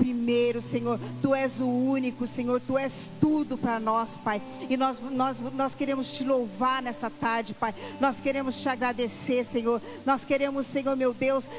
primeiro, Senhor. Tu és o único, Senhor. Tu és tudo para nós, Pai. E nós queremos te louvar nesta tarde, Pai. Nós queremos te agradecer, Senhor. Nós queremos, Senhor, meu Deus,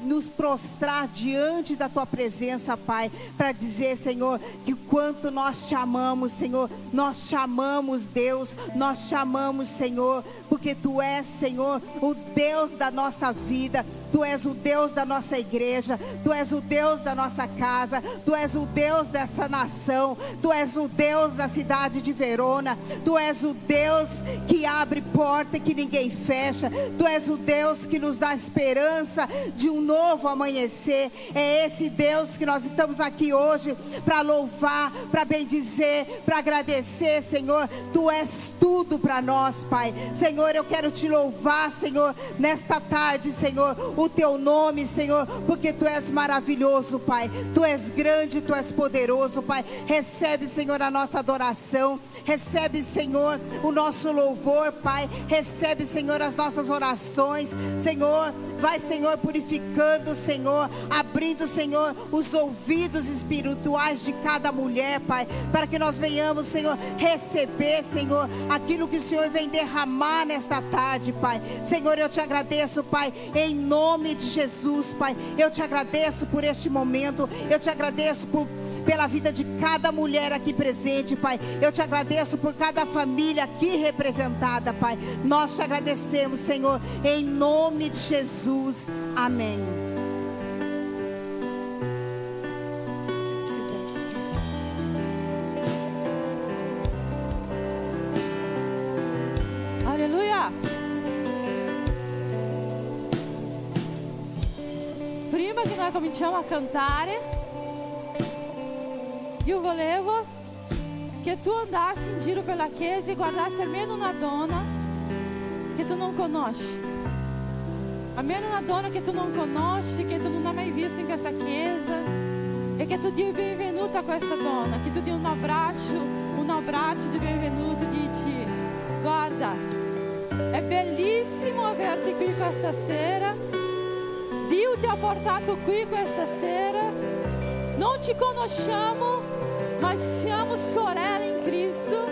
nos prostrar diante da tua presença, Pai, para dizer, Senhor, que quanto nós te amamos, Senhor. Nós te amamos, Deus. Nós te amamos, Senhor, porque tu és, Senhor, o Deus da nossa vida. Tu és o Deus da nossa igreja. Tu és o Deus da nossa casa. Tu és o Deus dessa nação. Tu és o Deus da cidade de Verona. Tu és o Deus que abre porta que ninguém fecha. Tu és o Deus que nos dá esperança de um novo amanhecer. É esse Deus que nós estamos aqui hoje para louvar, para bendizer, para agradecer, Senhor. Tu és tudo para nós, Pai. Senhor, eu quero te louvar, Senhor, nesta tarde, Senhor, o teu nome, Senhor, porque tu és maravilhoso, Pai. Tu és grande, tu és poderoso, Pai. Recebe, Senhor, a nossa adoração. Recebe, Senhor, o nosso louvor, Pai. Recebe, Senhor, as nossas orações, Senhor. Vai, Senhor, purificando, Senhor, abrindo, Senhor, os ouvidos espirituais de cada mulher, Pai, para que nós venhamos, Senhor, receber, Senhor, aquilo que o Senhor vem derramar nesta tarde, Pai. Senhor, eu te agradeço, Pai, em nome de Jesus, Pai. Eu te agradeço por este momento. Eu te agradeço pela vida de cada mulher aqui presente, Pai. Eu te agradeço por cada família aqui representada, Pai. Nós te agradecemos, Senhor, em nome de Jesus. Amém. Aleluia. Prima che noi cominciamo a cantare, io volevo che tu andassi in giro per la chiesa e guardassi almeno una donna che tu non conosci. Almeno una donna che tu non conosci, che tu non hai mai visto in questa chiesa, e che tu dia il benvenuto a questa donna, che tu dia un abbraccio di benvenuto, dici: guarda, è bellissimo averti qui questa sera. Dio ti ha portato qui questa sera. Non ci conosciamo, ma siamo sorelle in Cristo.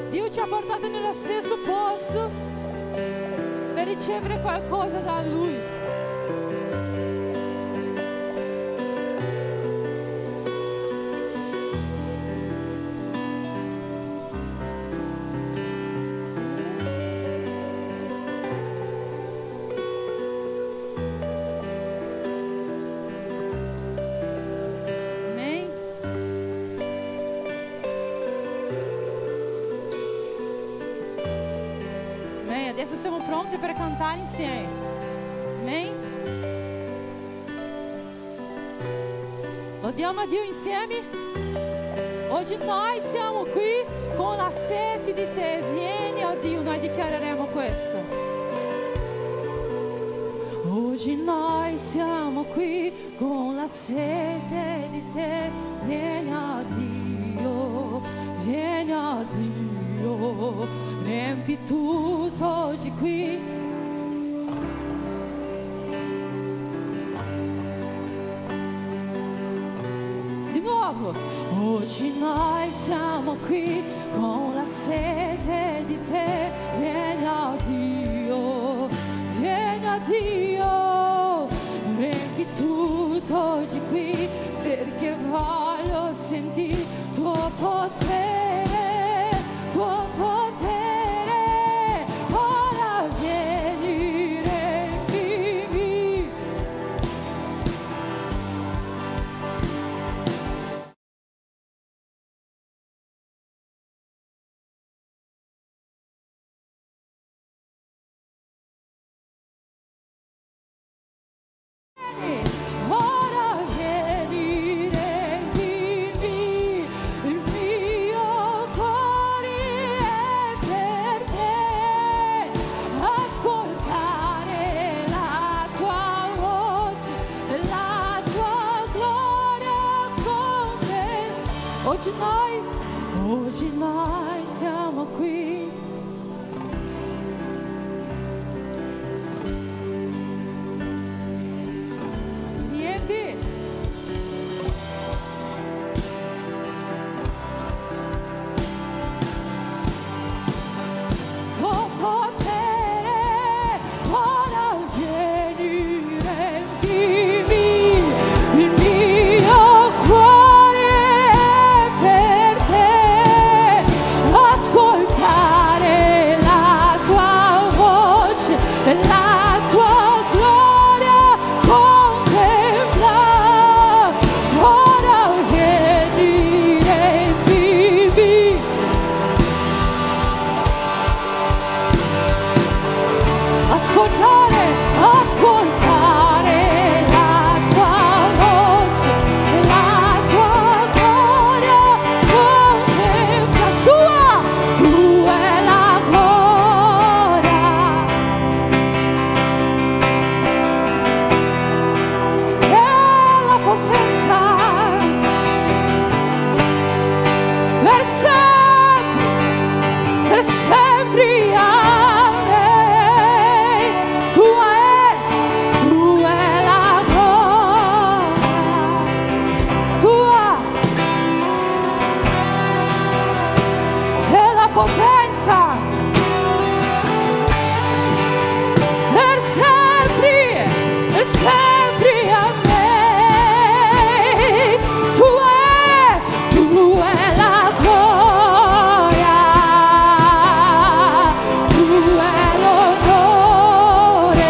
Dio ci ha portato nello stesso posto per ricevere qualcosa da Lui. Adesso siamo pronti per cantare insieme. Amen. Lodiamo a Dio insieme. Oggi noi siamo qui con la sete di te. Vieni, oh Dio, noi dichiareremo questo. Oggi noi siamo qui con la sete di te. Vieni a Dio, vieni a Dio. Riempi tutto oggi qui. Di nuovo. Oggi noi siamo qui con la sete di te. Vieni a Dio, vieni a Dio. Riempi tutto oggi qui, perché voglio sentire tuo potere, tuo potere. Oggi noi siamo qui. Riempi per sempre, amen. Tua è la gloria, tua è la potenza, per sempre, amen. Tua è la gloria, tua è l'onore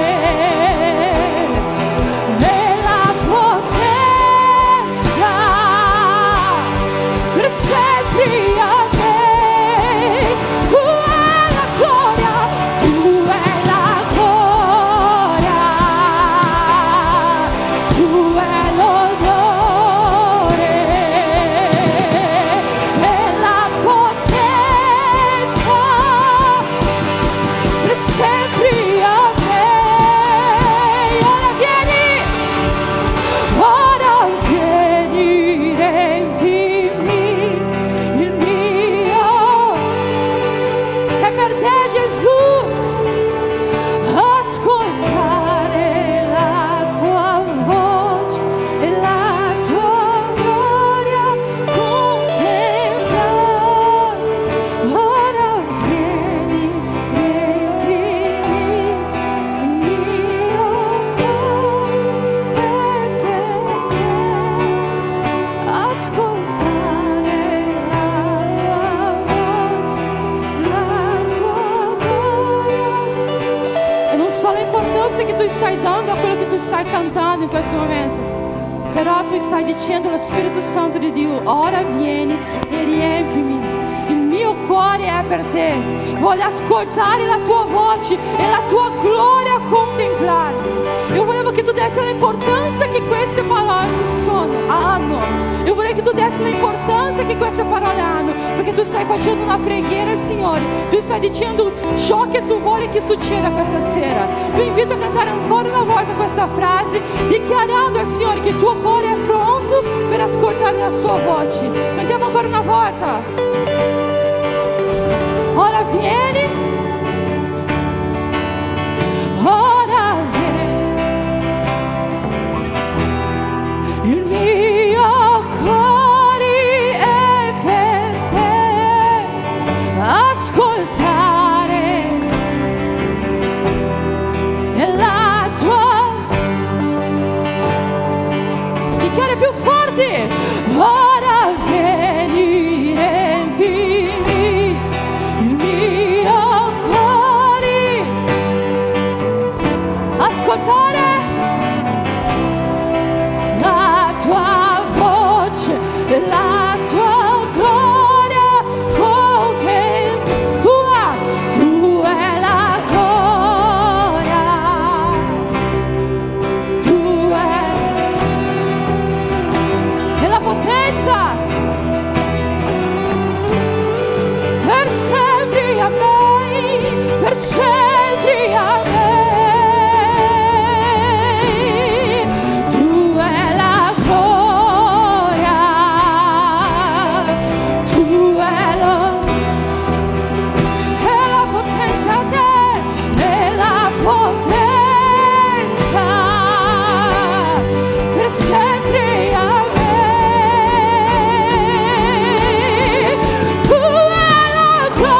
e la potenza, per sempre, amen. Tua è la gloria, tua è la gloria, tua è l'onore e la potenza, per sempre, amen. Ora vieni, riempimi il mio. È per te, Gesù, ascoltare la tua voce e la tua gloria contemplare. Ora vieni, riempimi il mio cuore per te, ascoltare la tua voce, la tua gloria. Eu não so l'importanza che tu stai dando a quello che tu stai cantando in questo momento, però tu stai dicendo allo Spirito Santo di Dio: ora vieni e riempimi, il mio cuore è per te, voglio ascoltare la tua voce e la tua gloria contemplare. Eu volevo che tu dessi l'importanza che queste parole hanno. Eu vorrei che tu dessi l'importanza che queste parole hanno, perché tu stai facendo una preghiera, Signore. Tu stai dicendo ciò che tu vuoi che succeda questa sera. Ti invito a cantare ancora una volta questa frase, dichiarando al Signore che il tuo cuore è pronto per ascoltare la sua voce. Cantiamo ancora una volta. Ora vieni, ora vieni, il mio cuore è per te, ascoltare e la tua, dichiara più forte, ora vieni, riempimi il mio cuore, ascoltare la tua voce, la tua gloria, tua è la gloria, tua è la potenza, per sempre, amen, per sempre, amen. Tu è la gloria, tu è la potenza, te è la potenza, per sempre, amen. Tu è la gloria,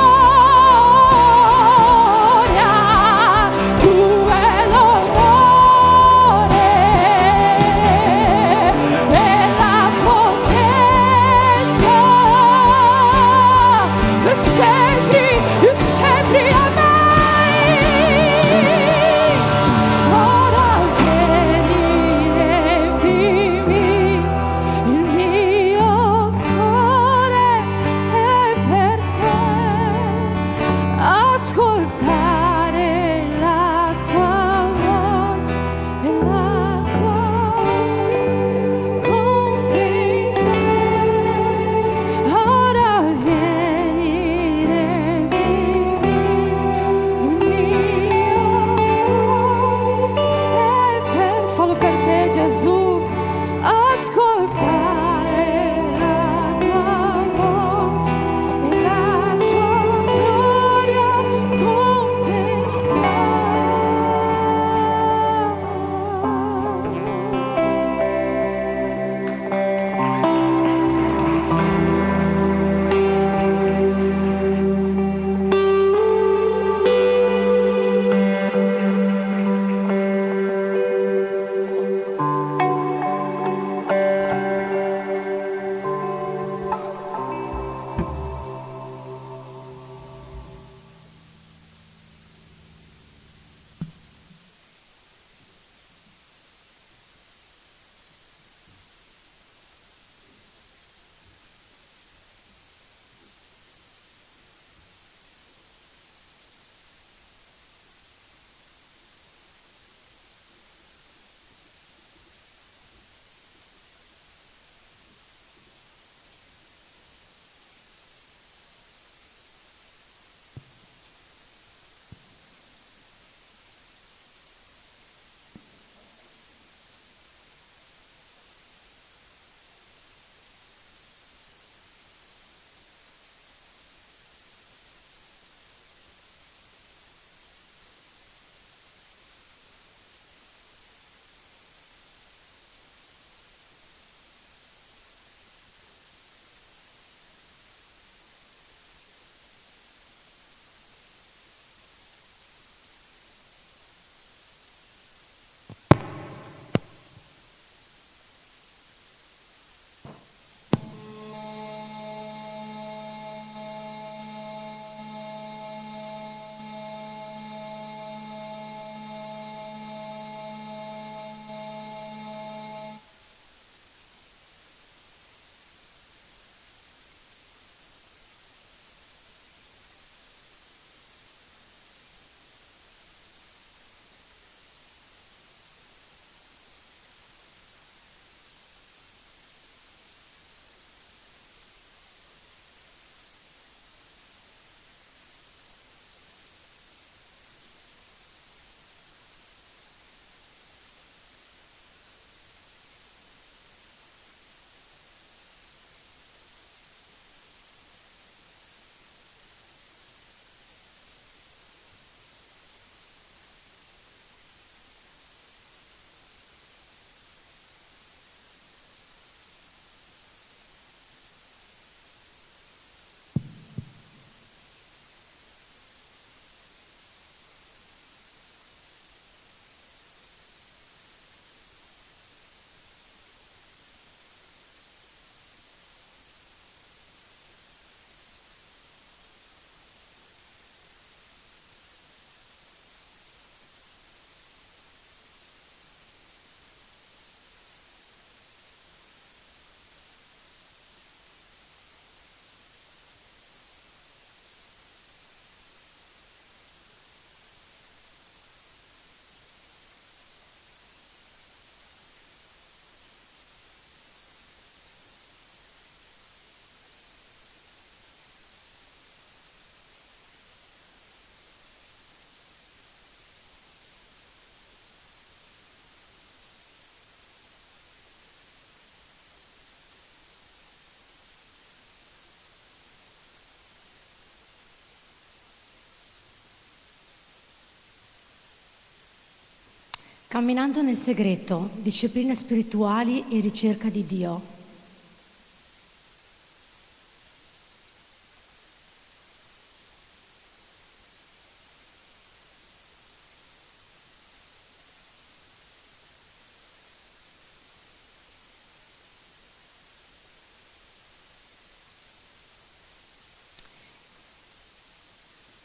Camminando nel segreto, discipline spirituali e ricerca di Dio.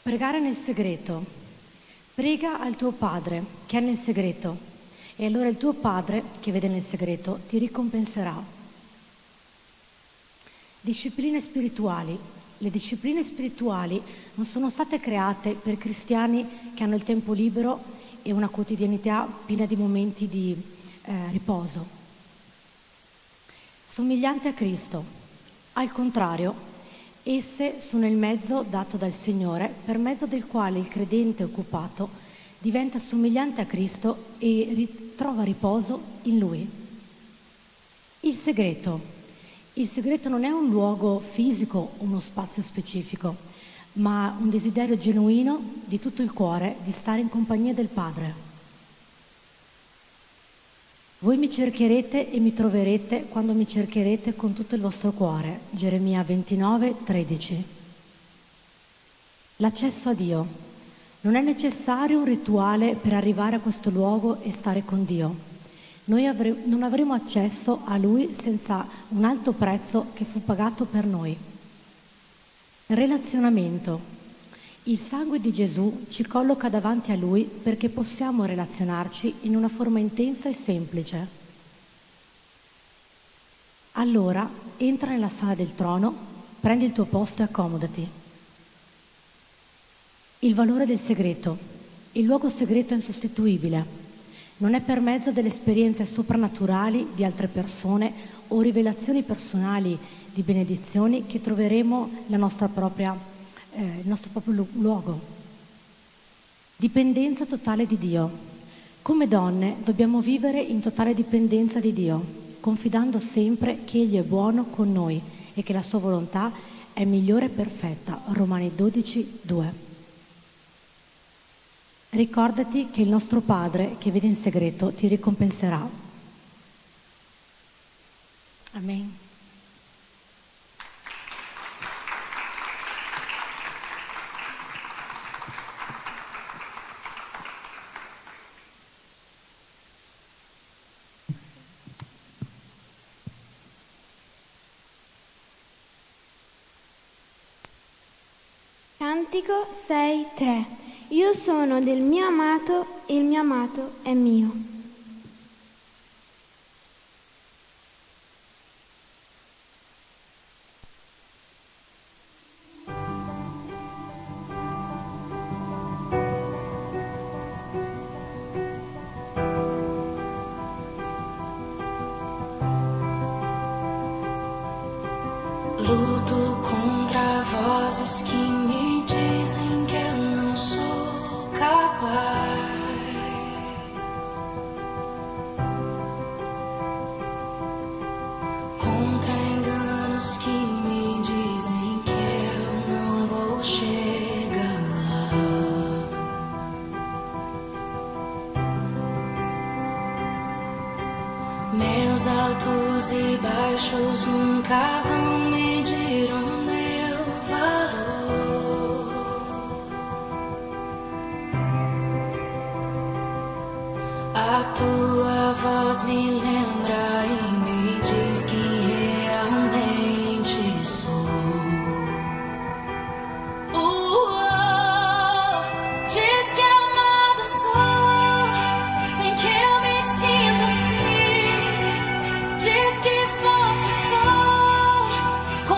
Pregare nel segreto. Prega al tuo Padre che è nel segreto e allora il tuo Padre che vede nel segreto ti ricompenserà. Discipline spirituali. Le discipline spirituali non sono state create per cristiani che hanno il tempo libero e una quotidianità piena di momenti di riposo. Somigliante a Cristo. Al contrario, esse sono il mezzo dato dal Signore per mezzo del quale il credente occupato diventa somigliante a Cristo e trova riposo in Lui. Il segreto. Il segreto non è un luogo fisico o uno spazio specifico, ma un desiderio genuino di tutto il cuore di stare in compagnia del Padre. Voi mi cercherete e mi troverete quando mi cercherete con tutto il vostro cuore. Geremia 29:13. L'accesso a Dio. Non è necessario un rituale per arrivare a questo luogo e stare con Dio. Noi non avremo accesso a Lui senza un alto prezzo che fu pagato per noi. Relazionamento. Il sangue di Gesù ci colloca davanti a Lui perché possiamo relazionarci in una forma intensa e semplice. Allora, entra nella sala del trono, prendi il tuo posto e accomodati. Il valore del segreto. Il luogo segreto è insostituibile. Non è per mezzo delle esperienze soprannaturali di altre persone o rivelazioni personali di benedizioni che troveremo il nostro proprio luogo. Dipendenza totale di Dio. Come donne dobbiamo vivere in totale dipendenza di Dio, confidando sempre che Egli è buono con noi e che la sua volontà è migliore e perfetta. Romani 12:2. Ricordati che il nostro Padre che vede in segreto ti ricompenserà. Amen. Cantico 6:3. Io sono del mio amato e il mio amato è mio. Luto contra vozes que me dizem que eu não sou capaz. Contra enganos que me dizem que eu não vou chegar lá. Meus altos e baixos nunca vão medir o meu valor. A tua voz me lembra e me diz quem realmente sou. Diz que amado sou, sem que eu me sinta assim. Diz que forte sou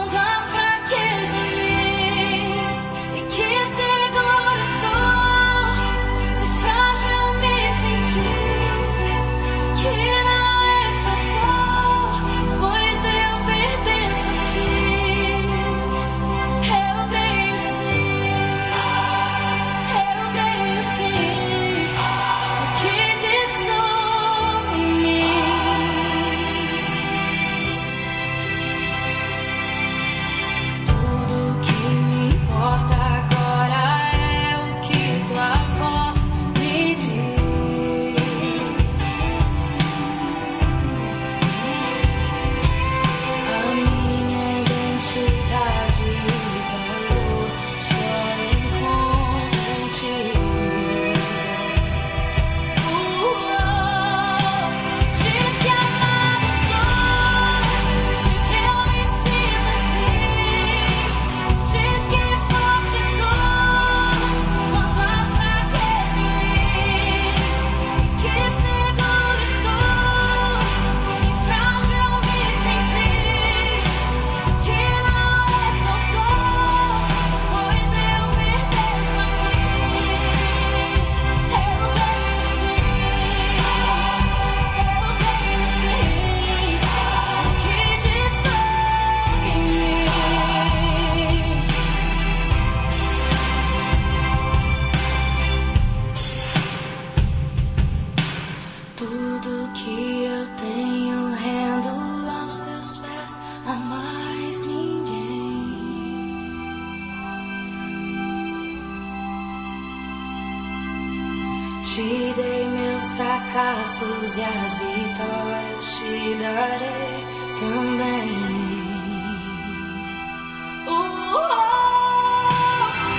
Te dei meus fracassos e as vitórias te darei também.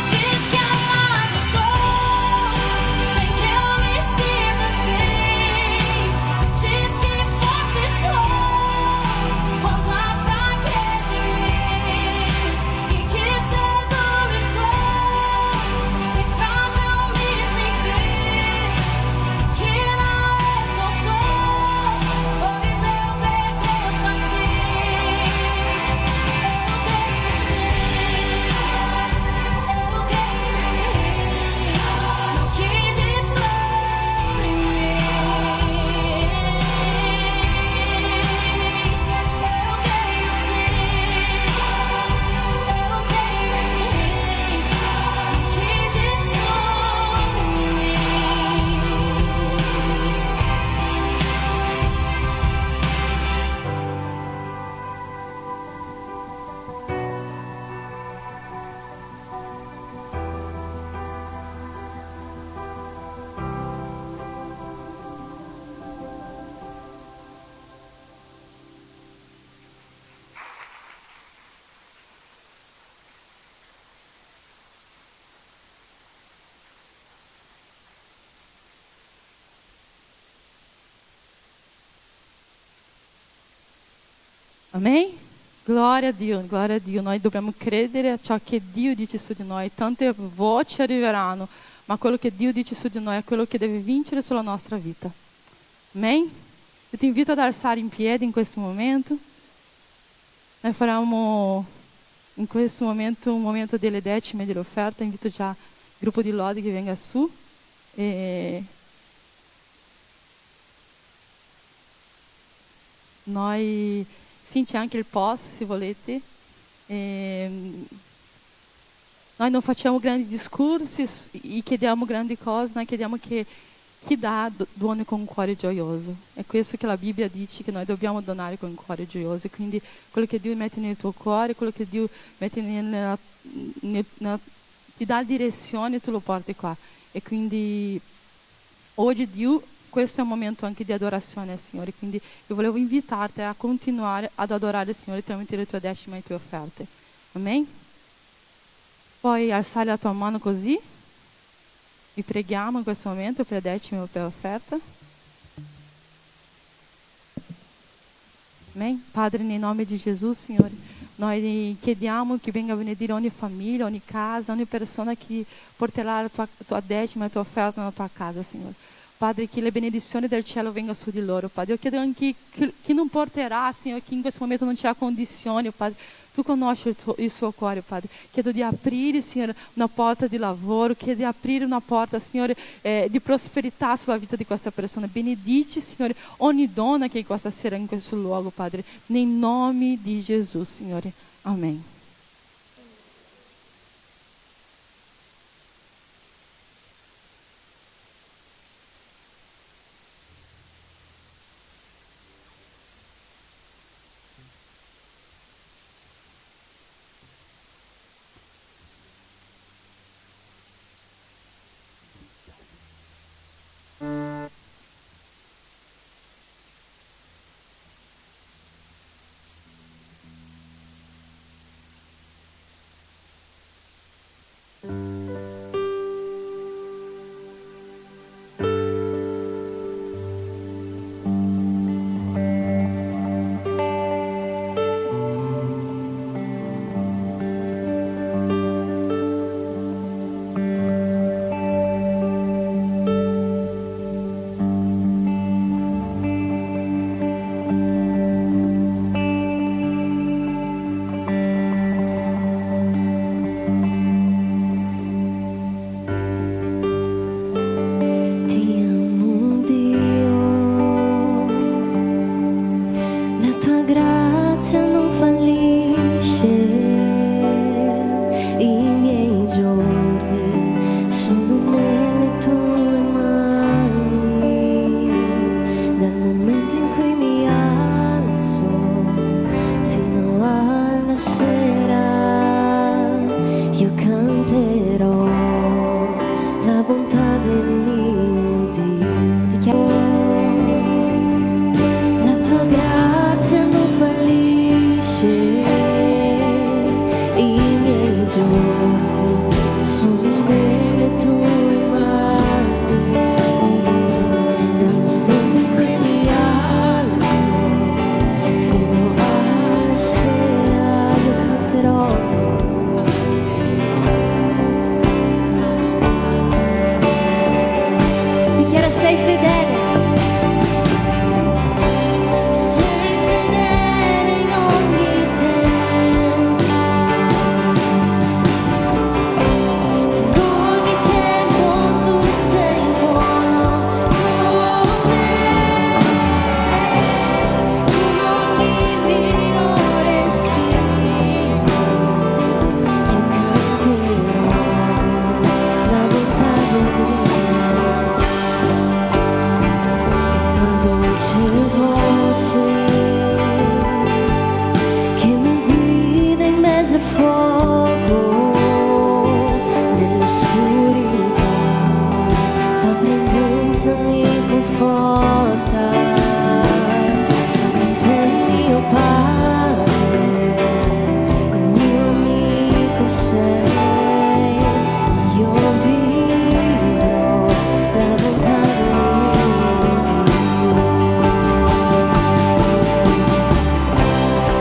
Diz que amado sou, sem que eu me sinta assim. Diz que forte sou, quanto a fraqueza em mim. E que seguro estou, se frágil me sentir. Que não estou só, pois eu pertenço a ti. Eu creio sim, no que diz sobre mim. Eu creio sim, no que diz sobre mim. Amém? Gloria a Dio, gloria a Dio. Noi dobbiamo credere a ciò che Dio dice su di noi. Tante voci arriveranno, ma quello che Dio dice su di noi è quello che deve vincere sulla nostra vita. Amém? Eu te invito ad alzare in piedi in questo momento. Noi faremo in questo momento un momento delle decime dell'offerta. Invito già il gruppo di lode che venga su. E noi, sì, c'è anche il post se volete. Noi non facciamo grandi discorsi e chiediamo grandi cose, noi chiediamo che chi dà doni con un cuore gioioso. È questo che la Bibbia dice, che noi dobbiamo donare con un cuore gioioso. E quindi quello che Dio mette nel tuo cuore, quello che Dio mette ti dà direzione, tu lo porti qua. E quindi oggi Dio, questo è un momento anche di adorazione al Signore. Quindi io volevo invitarti a continuare ad adorare il Signore tramite le tue decime e le tue offerte. Amen? Puoi alzare la tua mano così. Vi preghiamo in questo momento per decime e per offerta. Amém? Padre, nel nome di Gesù, Signore, noi chiediamo che venga a benedire ogni famiglia, ogni casa, ogni persona che porterà la tua decima e la tua offerta nella tua casa, Signore. Padre, che le benedizioni del cielo venga su di loro, Padre. Io chiedo anche chi non porterà, Signore, chi in questo momento non c'ha condizioni, Padre. Tu conosci il suo cuore, Padre. Chiedo di aprire, Signore, una porta di lavoro, chiedo di aprire una porta, Signore, di prosperità sulla vita di questa persona. Benedici, Signore, ogni donna che questa sera in questo luogo, Padre. Nel nome di Gesù, Signore. Amen. fuoco nell'oscurità, tua presenza mi conforta, so che sei il mio Padre, il mio amico sei, io vivo la bontà di Dio.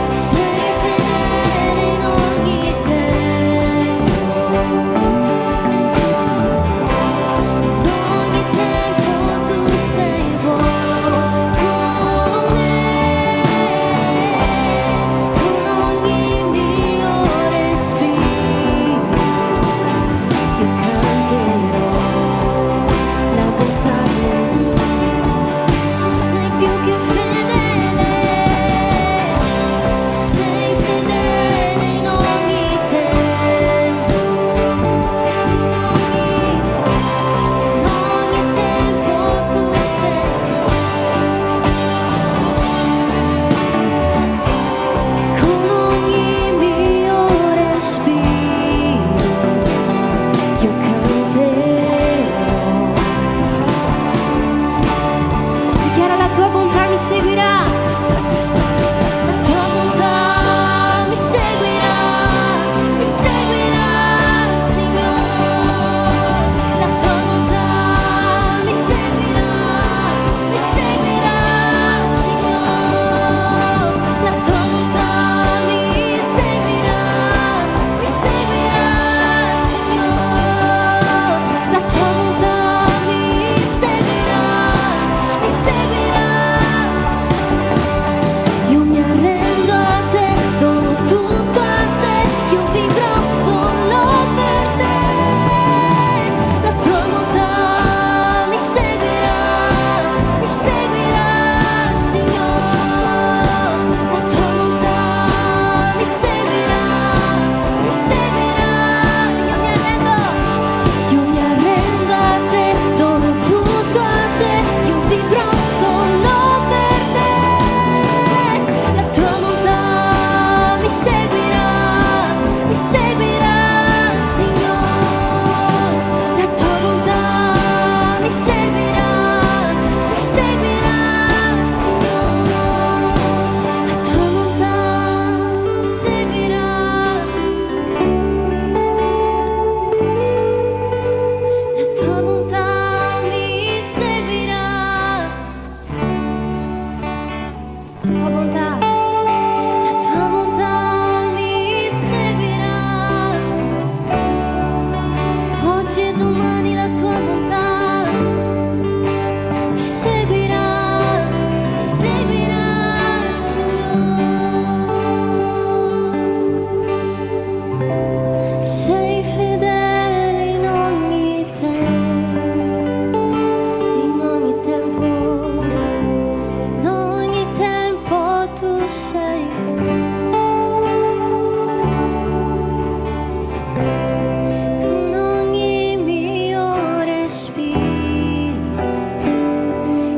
Sei fedele in ogni tempo, in ogni tempo tu sei buono con me, con ogni mio respiro io canterò la bontà di Dio. Tu sei più che fedele, sei fedele in ogni tempo, in ogni tempo tu sei, con ogni mio respiro io canterò. Dichiara la tua bontà mi seguirà, la tua bontà mi seguirà, Signore. La tua bontà mi seguirà, Signore. La tua bontà mi seguirà, Signore. La tua bontà mi seguirà. Io mi arrendo a te, dono tutto a te, io vivrò solo per te. La tua bontà mi seguirà, Signore. La tua bontà mi seguirà, io mi arrendo a te, dono tutto a te, io vivrò solo per te. La tua bontà mi seguirà, Signore. La tua bontà mi seguirà, Signore. La tua bontà mi seguirà. La tua bontà mi seguirà. La tua bontà mi seguirà. Oggi e domani la tua bontà mi seguirà, Signore. Sei fedele in ogni tempo, in ogni tempo tu sei, con ogni mio respiro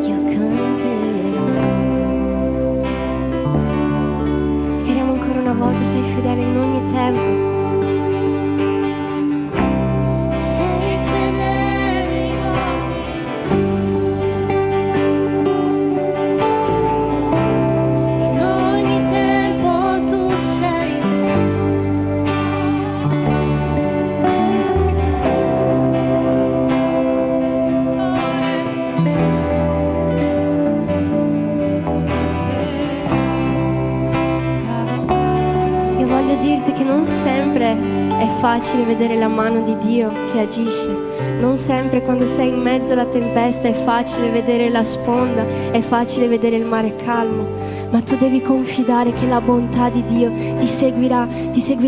io canterò. Chiediamo ancora una volta, sei fedele in ogni tempo. Sei fedele in ogni tempo tu sei. Io voglio dirti che non sempre è facile vedere la mano di Dio che agisce. Non sempre quando sei in mezzo alla tempesta è facile vedere la sponda, è facile vedere il mare calmo. Ma tu devi confidare che la bontà di Dio ti seguirà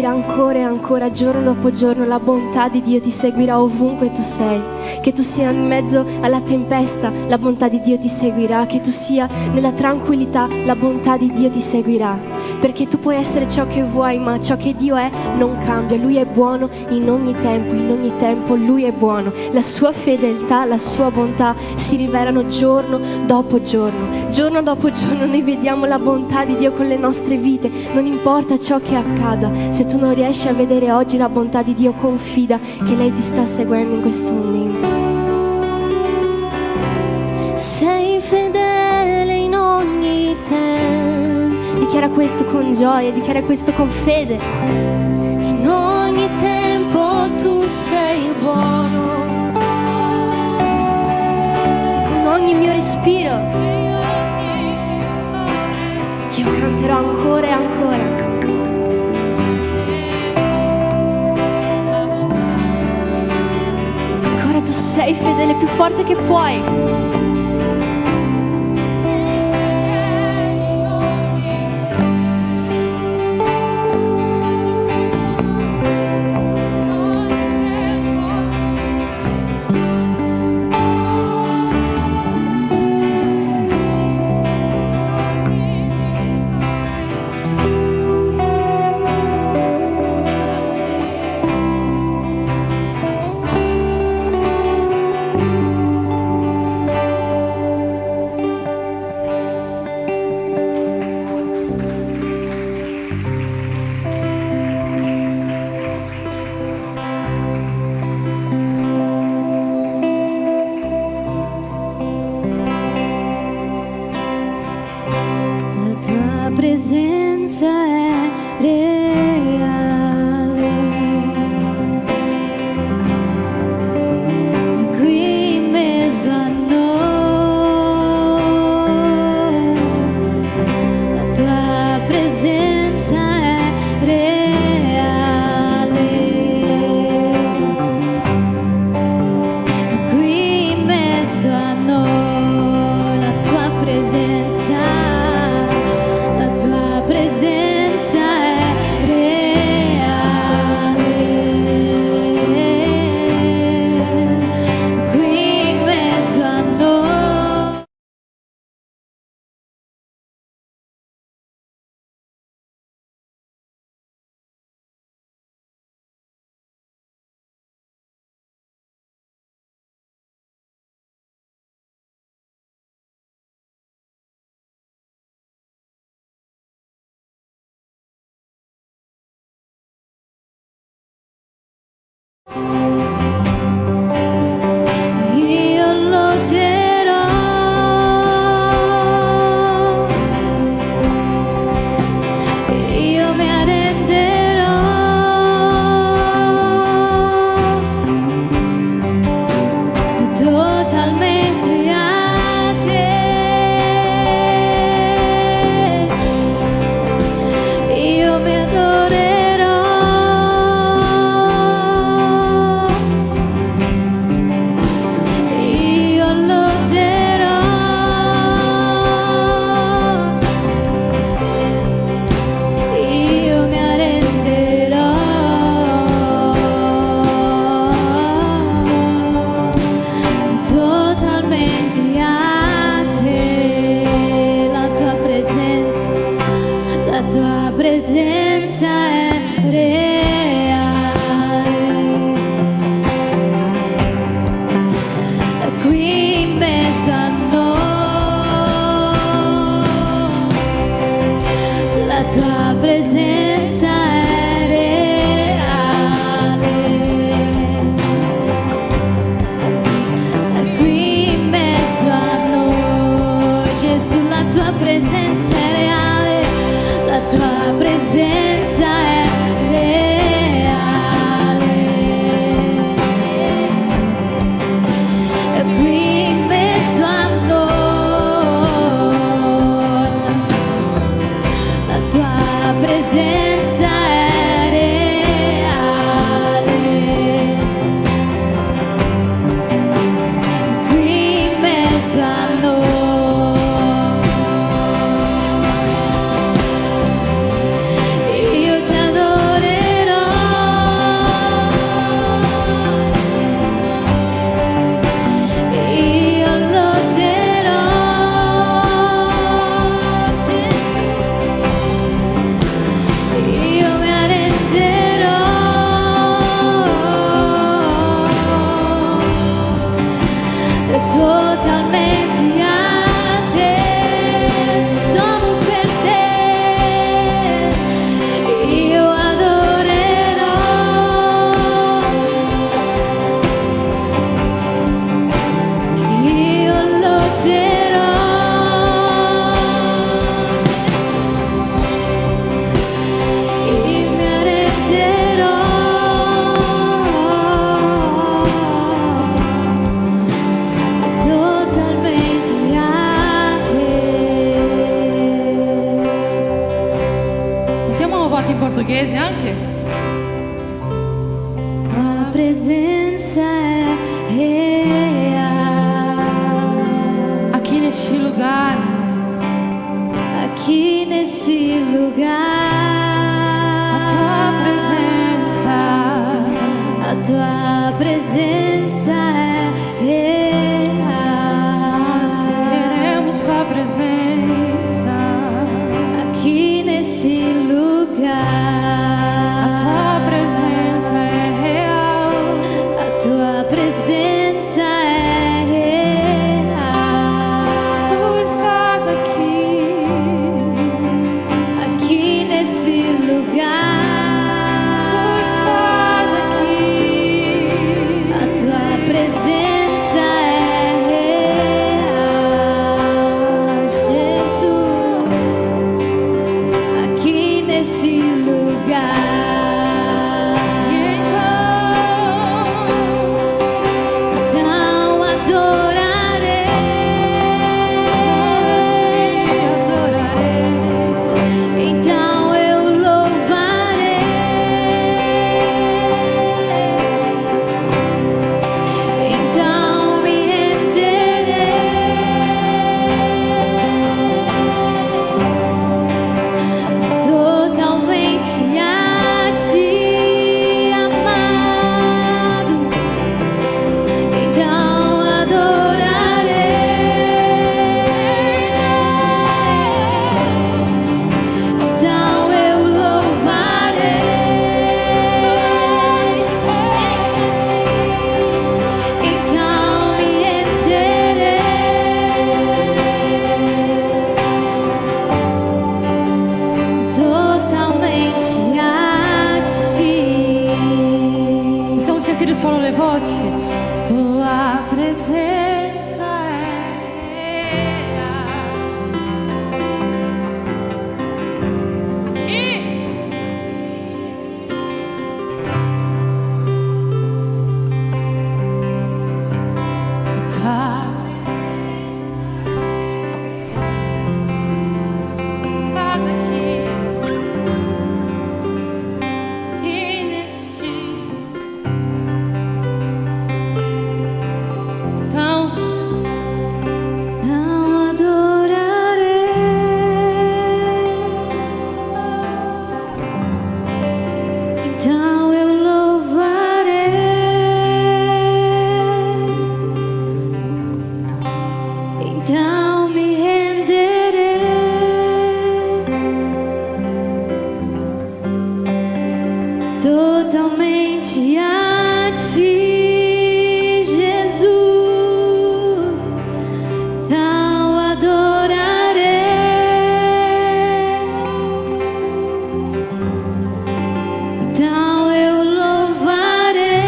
ancora e ancora, giorno dopo giorno. La bontà di Dio ti seguirà ovunque tu sei. Che tu sia in mezzo alla tempesta, la bontà di Dio ti seguirà. Che tu sia nella tranquillità, la bontà di Dio ti seguirà. Perché tu puoi essere ciò che vuoi, ma ciò che Dio è non cambia. Lui è buono in ogni tempo Lui è buono. buono, la sua fedeltà, la sua bontà si rivelano giorno dopo giorno. Giorno dopo giorno noi vediamo la bontà di Dio con le nostre vite, non importa ciò che accada. Se tu non riesci a vedere oggi la bontà di Dio, confida che lei ti sta seguendo in questo momento. Sei fedele in ogni tempo. Dichiara questo con gioia, dichiara questo con fede. In ogni tempo tu sei buono. Con ogni mio respiro io canterò ancora e ancora. Ancora tu sei fedele, più forte che puoi. Presenza è reale, qui in mezzo a noi, la tua presenza è reale, qui in mezzo a noi, la tua presenza io loderò, io mi arrenderò, totalmente a te, io mi adorerò. Presenza è reale, qui in mezzo a noi, la tua presenza è reale, qui in mezzo a noi, Gesù, la tua presenza è reale, la tua presenza è reale, qui in mezzo a noi, la tua presenza è reale, qui in mezzo a noi. po' in portoghese anche? A presença é real. Aqui neste lugar, Aqui nesse lugar, a tua presença é real. nós queremos tua presença. Aqui nesse lugar, A tua presença é real. a tua presença é real. Tu estás aqui. Aqui nesse lugar, Tu estás aqui. a tua presença é real. Jesus, aqui nesse lugar. E Então adorarei, então eu louvarei, então me renderei totalmente a ti, amado. Então adorarei, então eu louvarei, então me renderei totalmente a ti. possiamo sentire solo le voci. Tua presenza è real. Aqui. A tua estás aqui. E neste então Não adorarei, então eu louvarei, então me renderei totalmente a ti, Jesus. Então adorarei, então eu louvarei,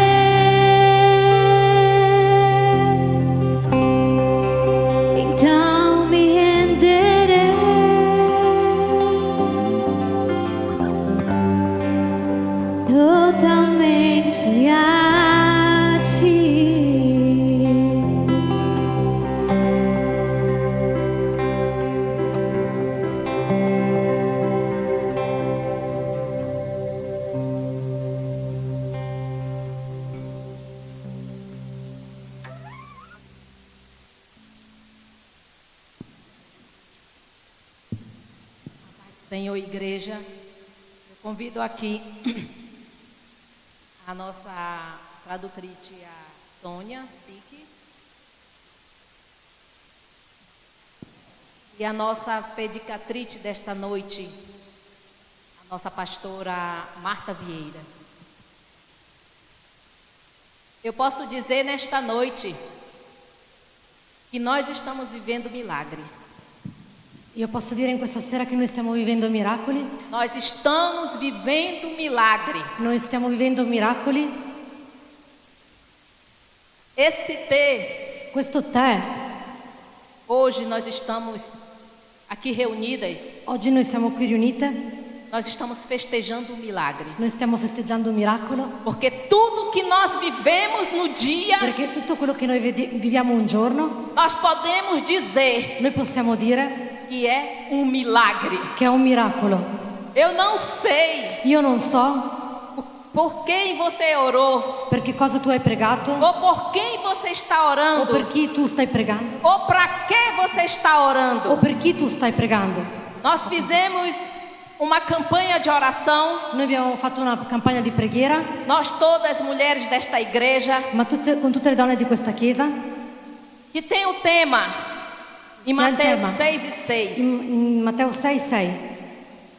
então me renderei totalmente a ti. Senhor, igreja, eu convido aqui a nossa tradutriz, a Sônia Pique, e a nossa pedicatriz desta noite, a nossa pastora Marta Vieira. Eu posso dizer nesta noite que nós estamos vivendo milagre. Io posso dire in questa sera che noi stiamo vivendo miracoli, Nós estamos vivendo milagre. noi stiamo vivendo miracoli. Esse T, Questo tè, hoje nós estamos aqui reunidas, oggi noi siamo qui riunite, nós estamos festejando um milagre. noi stiamo festeggiando un miracolo, Porque tudo que nós vivemos no dia, perché tutto quello che noi viviamo un giorno, nós podemos dizer noi possiamo dire que é um milagre. che è un miracolo. Eu não sei Io non so por quem você orou, per che cosa tu hai pregato, ou por quem você está o orando, per chi tu stai pregando, ou para que você está o orando. per chi tu stai pregando. Nós fizemos uma campanha de oração, Noi abbiamo fatto una campagna di preghiera, nós todas mulheres desta igreja, ma con tutte le donne di questa chiesa, que tem o tema em Que é o Mateus tema? 6 e 6, in Matteo 6,6,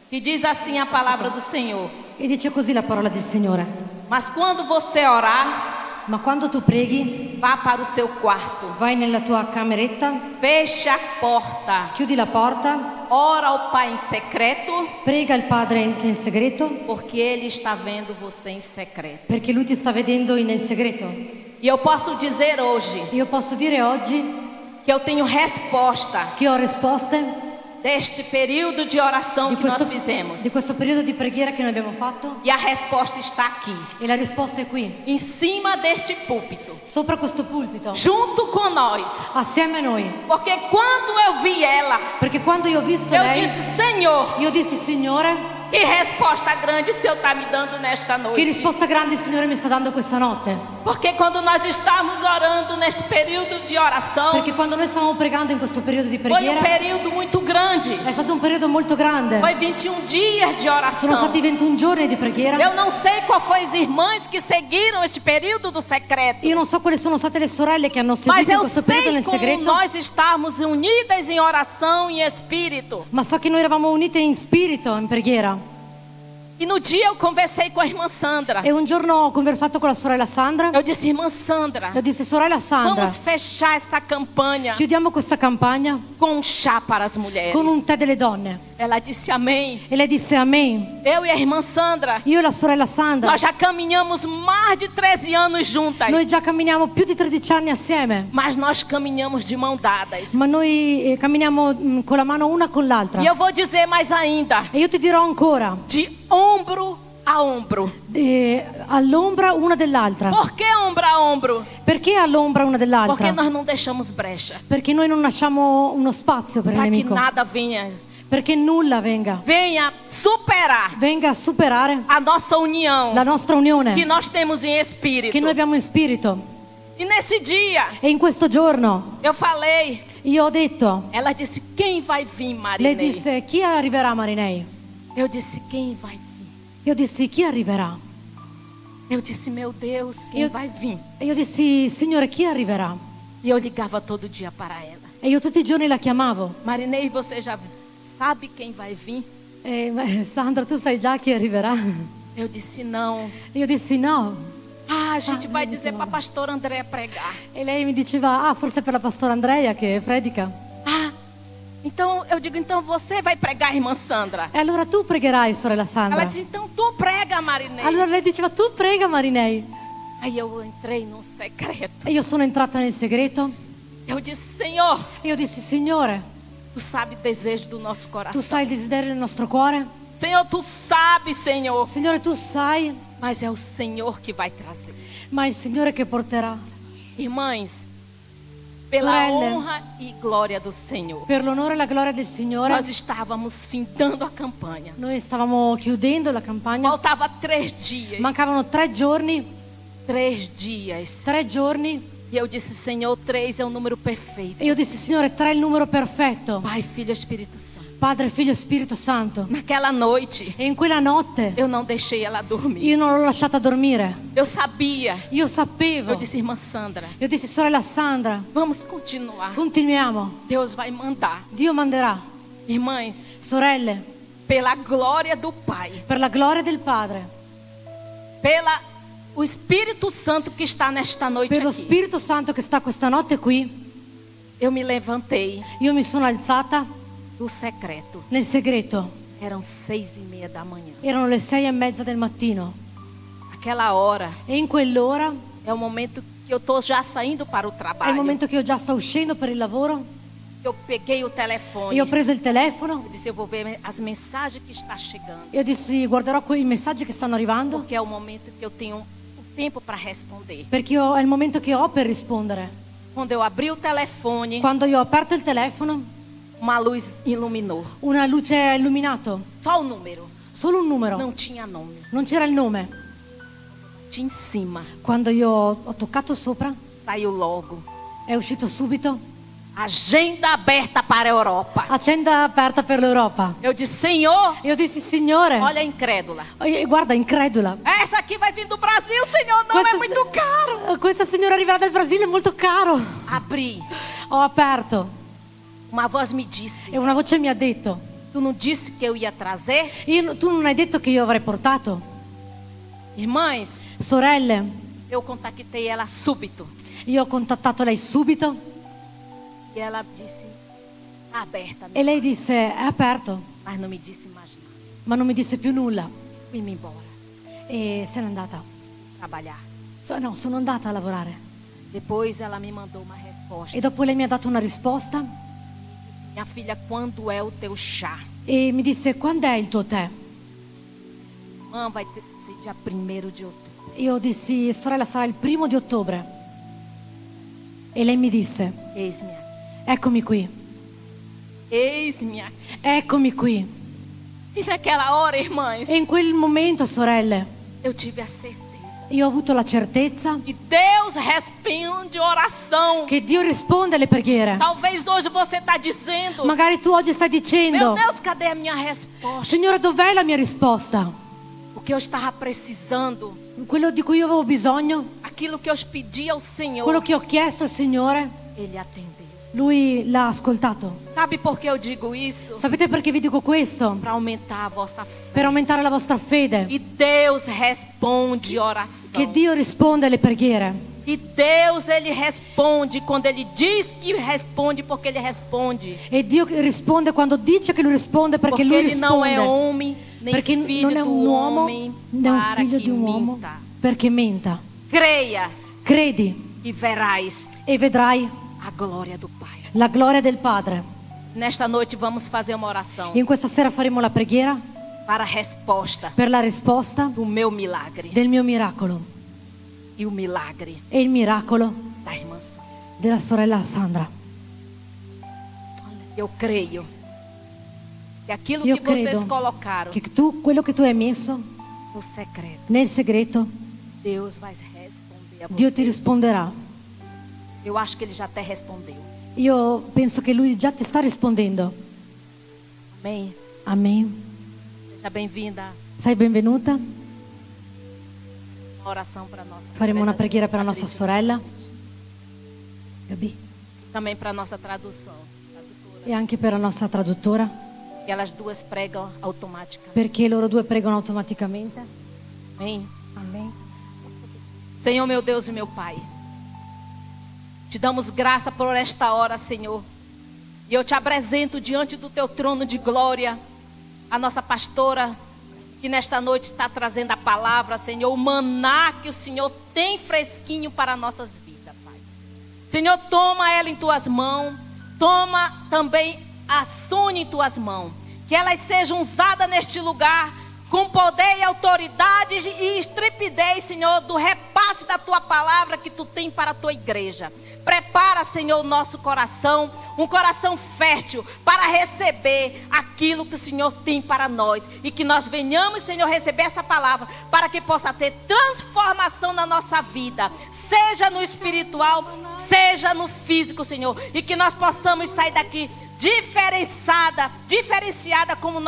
que diz assim a palavra do Senhor: e dice così la parola del Signore: mas quando você orar, ma quando tu preghi, vá para o seu quarto, vai nella tua cameretta, feche a porta, chiudi la porta, ora ao Pai em secreto, prega il Padre che è in segreto, porque Ele está vendo você em secreto. perché Lui ti sta vedendo nel segreto. E eu posso dizer hoje Io posso dire oggi que eu tenho resposta che ho risposte deste período de oração di que nós questo, fizemos. di questo periodo di preghiera che noi abbiamo fatto, E a resposta está aqui, e la risposta è qui, em cima deste púlpito, sopra questo pulpito, junto com nós. assieme a noi. Porque quando eu vi ela, Perché quando io ho visto eu lei, disse: Senhor, io dissi: Signore, que resposta grande o Senhor está me dando nesta che noite. risposta grande il Signore mi sta dando questa notte. Porque quando nós estávamos orando neste período de oração, Perché quando noi stavamo pregando in questo periodo di foi um preghiera, período muito grande. è stato un periodo molto grande. Foi 21 dias de Sono oração. stati 21 giorni di preghiera. Eu não sei qual foi as irmãs que seguiram este período do secreto. Io non so quali sono state le sorelle che hanno Mas seguito eu questo periodo sei nel como segreto, nós estávamos unidas em oração e espírito. ma so che noi eravamo unite in spirito, in preghiera. E no dia eu conversei com a irmã Sandra. E un giorno ho conversato con la sorella Sandra. Eu disse: irmã Sandra, Io dissi: sorella Sandra, vamos fechar esta campanha chiudiamo questa campagna com um chá para as mulheres. con un tè delle donne. Ela disse amém. E lei disse amen. Eu e a irmã Sandra, Io e la sorella Sandra, nós já caminhamos mais de 13 anos juntas. noi già camminiamo più di 13 anni assieme, Mas nós caminhamos de mão dadas. ma noi camminiamo con la mano una con l'altra. E eu vou dizer mais ainda, E io ti dirò ancora, de ombro a ombro. all'ombra una dell'altra. Por que ombro a ombro? Perché all'ombra una Porque dell'altra? nós não deixamos brecha Perché noi non lasciamo uno spazio per il para que nemico, nada venha perché nulla venga superar a superare a nossa união la nostra unione que nós temos em che espírito. noi abbiamo in spirito. E nesse dia E in questo giorno eu falei, io ho detto, ela disse: quem vai vir, lei Marinei? disse: chi arriverà, Marinei? Eu disse: quem vai vir? Io dissi: chi arriverà? Eu disse: meu Deus, quem Eu- vai vir? E io dissi: Signore, chi arriverà? E eu ligava todo dia para ela: E io tutti i giorni la chiamavo. Marinei, você já sabe quem vai vir? Sandra, tu sai già chi arriverà? Eu disse: não. Io dissi: no. Ah, a gente vai dizer para a pastora Andréa pregar. E lei mi diceva: ah, forse è per la pastora Andrea che predica. Ah, então eu digo: então você vai pregar, irmã Sandra? E allora tu pregherai, sorella Ela Sandra. disse: então tu prega, Marinei. Allora lei diceva: tu prega, Marinei. Aí eu entrei num secreto. E io sono entrata nel segreto. Eu disse: Senhor, E io dissi: Signore, tu sabe o desejo do nosso tu coração. sai il desiderio del nostro cuore. Senhor, tu sabe, Senhor. Signore, tu sai, Mas é o Senhor que vai trazer. ma è il Signore che porterà. Irmãs, pela Sorelle. honra e glória do Senhor, Per l'onore e la gloria del Signore, nós estávamos findando a campanha. noi stavamo chiudendo la campagna. Faltava 3 dias. Mancavano 3 giorni. 3 dias. 3 giorni. E eu disse: Senhor, 3 é o número perfeito. E io dissi: Signore, 3 è il numero perfetto. Pai, Filho e Espírito Santo. Padre, Figlio e Spirito Santo. Naquela noite, E in quella notte eu não deixei ela dormir. io non l'ho lasciata dormire. Eu sabia. Io sapevo. Eu disse: irmã Sandra, Io dissi: sorella Sandra, vamos continuar. continuiamo. Deus vai mandar. Dio manderà. Irmãs, Sorelle, pela glória do Pai, per la gloria del Padre, pela o Espírito Santo que está nesta noite per lo aqui, Spirito Santo che sta questa notte qui, eu me levantei io mi sono alzata do secreto. nel segreto. Eram 6:30 da manhã. Erano le 6:30 del mattino. Aquela hora E in quell'ora é o momento que eu estou já saindo para o è il trabalho. momento che io già sto uscendo per il lavoro. Eu peguei o telefone. E ho preso il telefono. Eu disse: eu vou ver as mensagens que está chegando. Io dissi: guarderò quei messaggi che stanno arrivando. Porque é o momento que eu tenho o tempo para responder. Perché è il momento che ho per rispondere. Quando eu abri o telefone, Quando io ho aperto il telefono, uma luz iluminou. una luce ha illuminato. Só o número. Solo un numero. Não tinha nome. Non c'era il nome. Tinha em cima. Quando io ho toccato sopra, Saiu logo. è uscito subito. Agenda aberta para a Europa. Agenda aperta per l'Europa. Eu disse, Senhor, E io dissi, Signore, olha a incrédula. guarda, incredula. Essa aqui vai vir do Brasil, Senhor, não é muito caro. Questa signora arriverà dal Brasile, è molto caro. Abri. Ho aperto Uma voz me disse, e una voce mi ha detto, tu não disse que eu ia trazer? tu non hai detto che io avrei portato? Irmãs, Sorelle, eu contactei ela súbito. io ho contattato lei subito E ela disse, tá aberta, e lei disse, è aperto, mas não me disse mais nada. ma non mi disse più nulla Fui-me embora, e se n'è andata. trabalhar. No, sono andata a lavorare. Depois ela me mandou uma resposta. E dopo lei mi ha dato una risposta Minha filha, quando é o teu chá? e mi disse, quando è il tuo tè? Irmã, vai ser dia 1º de outubro. Io dissi, sorella, sarà il 1° ottobre. E lei mi disse, Eis-me aqui. eccomi qui, Eis-me aqui. eccomi qui. E naquela hora, irmãs, E in quel momento, sorelle, eu tive a certeza. io ho avuto la certezza E Deus responde oração. che Dio risponde alle preghiere. Talvez hoje você está dizendo, Magari tu oggi stai meu dicendo, Deus, cadê a minha resposta? Signore, dov'è la mia risposta? O que eu estava precisando, Quello di cui io avevo bisogno, aquilo que eu pedi ao Senhor, quello che ho chiesto al Signore, Ele atendeu. Lui l'ha ascoltato. Sabe por que eu digo isso? Sapete perché vi dico questo? Para aumentar a vossa fé. Per aumentare la vostra fede. E Deus responde oração. Che Dio risponde alle preghiere. E Deus, Ele responde quando Ele diz que responde, porque Ele responde. E Dio risponde quando dice che Lui risponde perché Porque Lui Ele não risponde. é homem, nem Perché filho non è do un uomo, homem, né un para figlio que di un uomo, minta. perché menta. Creia Credi e verás e vedrai a glória do Pai. la gloria del Padre. Nesta noite vamos fazer uma oração In questa sera faremo la preghiera para a resposta per la risposta do meu milagre del mio miracolo e o milagre e il miracolo da irmã Sandra. della sorella Sandra. Eu creio que aquilo Io que vocês credo colocaram che quello che tu hai messo no secreto, nel segreto, Deus vai responder a Dio ti vocês. risponderà. Eu acho que Ele já até respondeu. Io penso che Lui già ti sta rispondendo. Amém? Amen. Seja bem-vinda. Sei benvenuta. Uma oração para nossa Faremo una sorella, preghiera per la nostra Patrícia, sorella Gabi também para a nossa tradutora, e anche per la nostra traduttora, que elas duas pregam automaticamente. perché loro due pregano automaticamente. Amém? Amen. Senhor, meu Deus e meu Pai, te damos graça por esta hora, Senhor. E eu te apresento diante do teu trono de glória a nossa pastora, que nesta noite está trazendo a palavra, Senhor, o maná que o Senhor tem fresquinho para nossas vidas, Pai. Senhor, toma ela em tuas mãos, toma também a Sônia em tuas mãos, que elas sejam usadas neste lugar com poder e autoridade e estrepidez, Senhor, do repasse da tua palavra que tu tem para a tua igreja. Prepara, Senhor, o nosso coração, um coração fértil para receber aquilo que o Senhor tem para nós. E que nós venhamos, Senhor, receber essa palavra para que possa ter transformação na nossa vida, seja no espiritual, seja no físico, Senhor. E que nós possamos sair daqui diferenciada como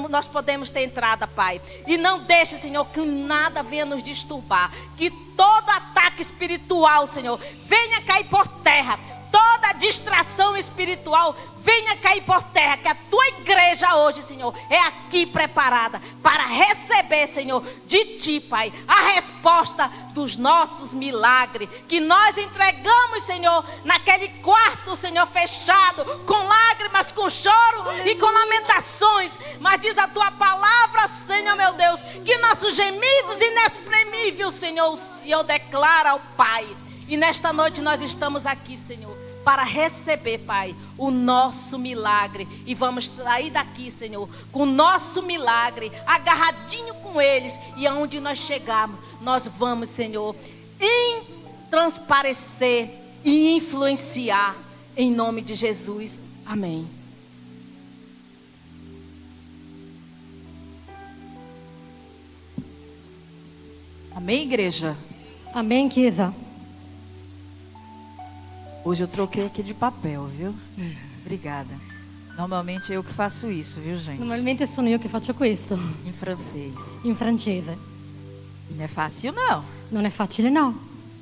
nós podemos ter entrada, Pai. E não deixe, Senhor, que nada venha nos disturbar. Que todo ataque espiritual, Senhor, venha cair por terra. Toda distração espiritual venha cair por terra. Que a tua igreja hoje, Senhor, é aqui preparada para receber, Senhor, de ti, Pai, a resposta dos nossos milagres. Que nós entregamos, Senhor, naquele quarto, Senhor, fechado, com lágrimas, com choro e com lamentações. Mas diz a tua palavra, Senhor, meu Deus, que nossos gemidos inexprimíveis, Senhor, o Senhor declara ao Pai. E nesta noite nós estamos aqui, Senhor, para receber, Pai, o nosso milagre. E vamos sair daqui, Senhor, com o nosso milagre, agarradinho com eles. E aonde nós chegarmos, nós vamos, Senhor, transparecer e influenciar. Em nome de Jesus. Amém. Amém, igreja? Amen, Chiesa. Hoje eu troquei aqui de papel, viu? Obrigada. Normalmente é eu que faço isso, viu, gente? Normalmente sono io che faccio questo, Em francês. in francese. E não é fácil, não. Non è facile, no.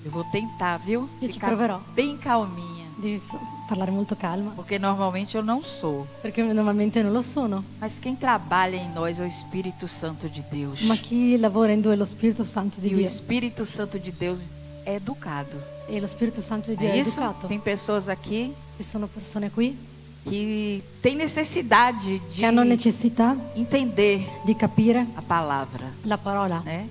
Eu vou tentar, viu? Eu te Ficar proverò. bem calminha. Devi parlare molto calma, Porque normalmente eu não sou. perché normalmente non lo sono. Mas quem trabalha em nós é o Espírito Santo de Deus. Ma chi lavora in due è lo Spirito Santo di E o Dio. Espírito Santo de Deus é educado. E lo Spirito Santo di Dio É è isso? educato. Tem pessoas aqui Ci sono persone qui que têm necessidade de che hanno necessità entender di capire a palavra, la parola. né?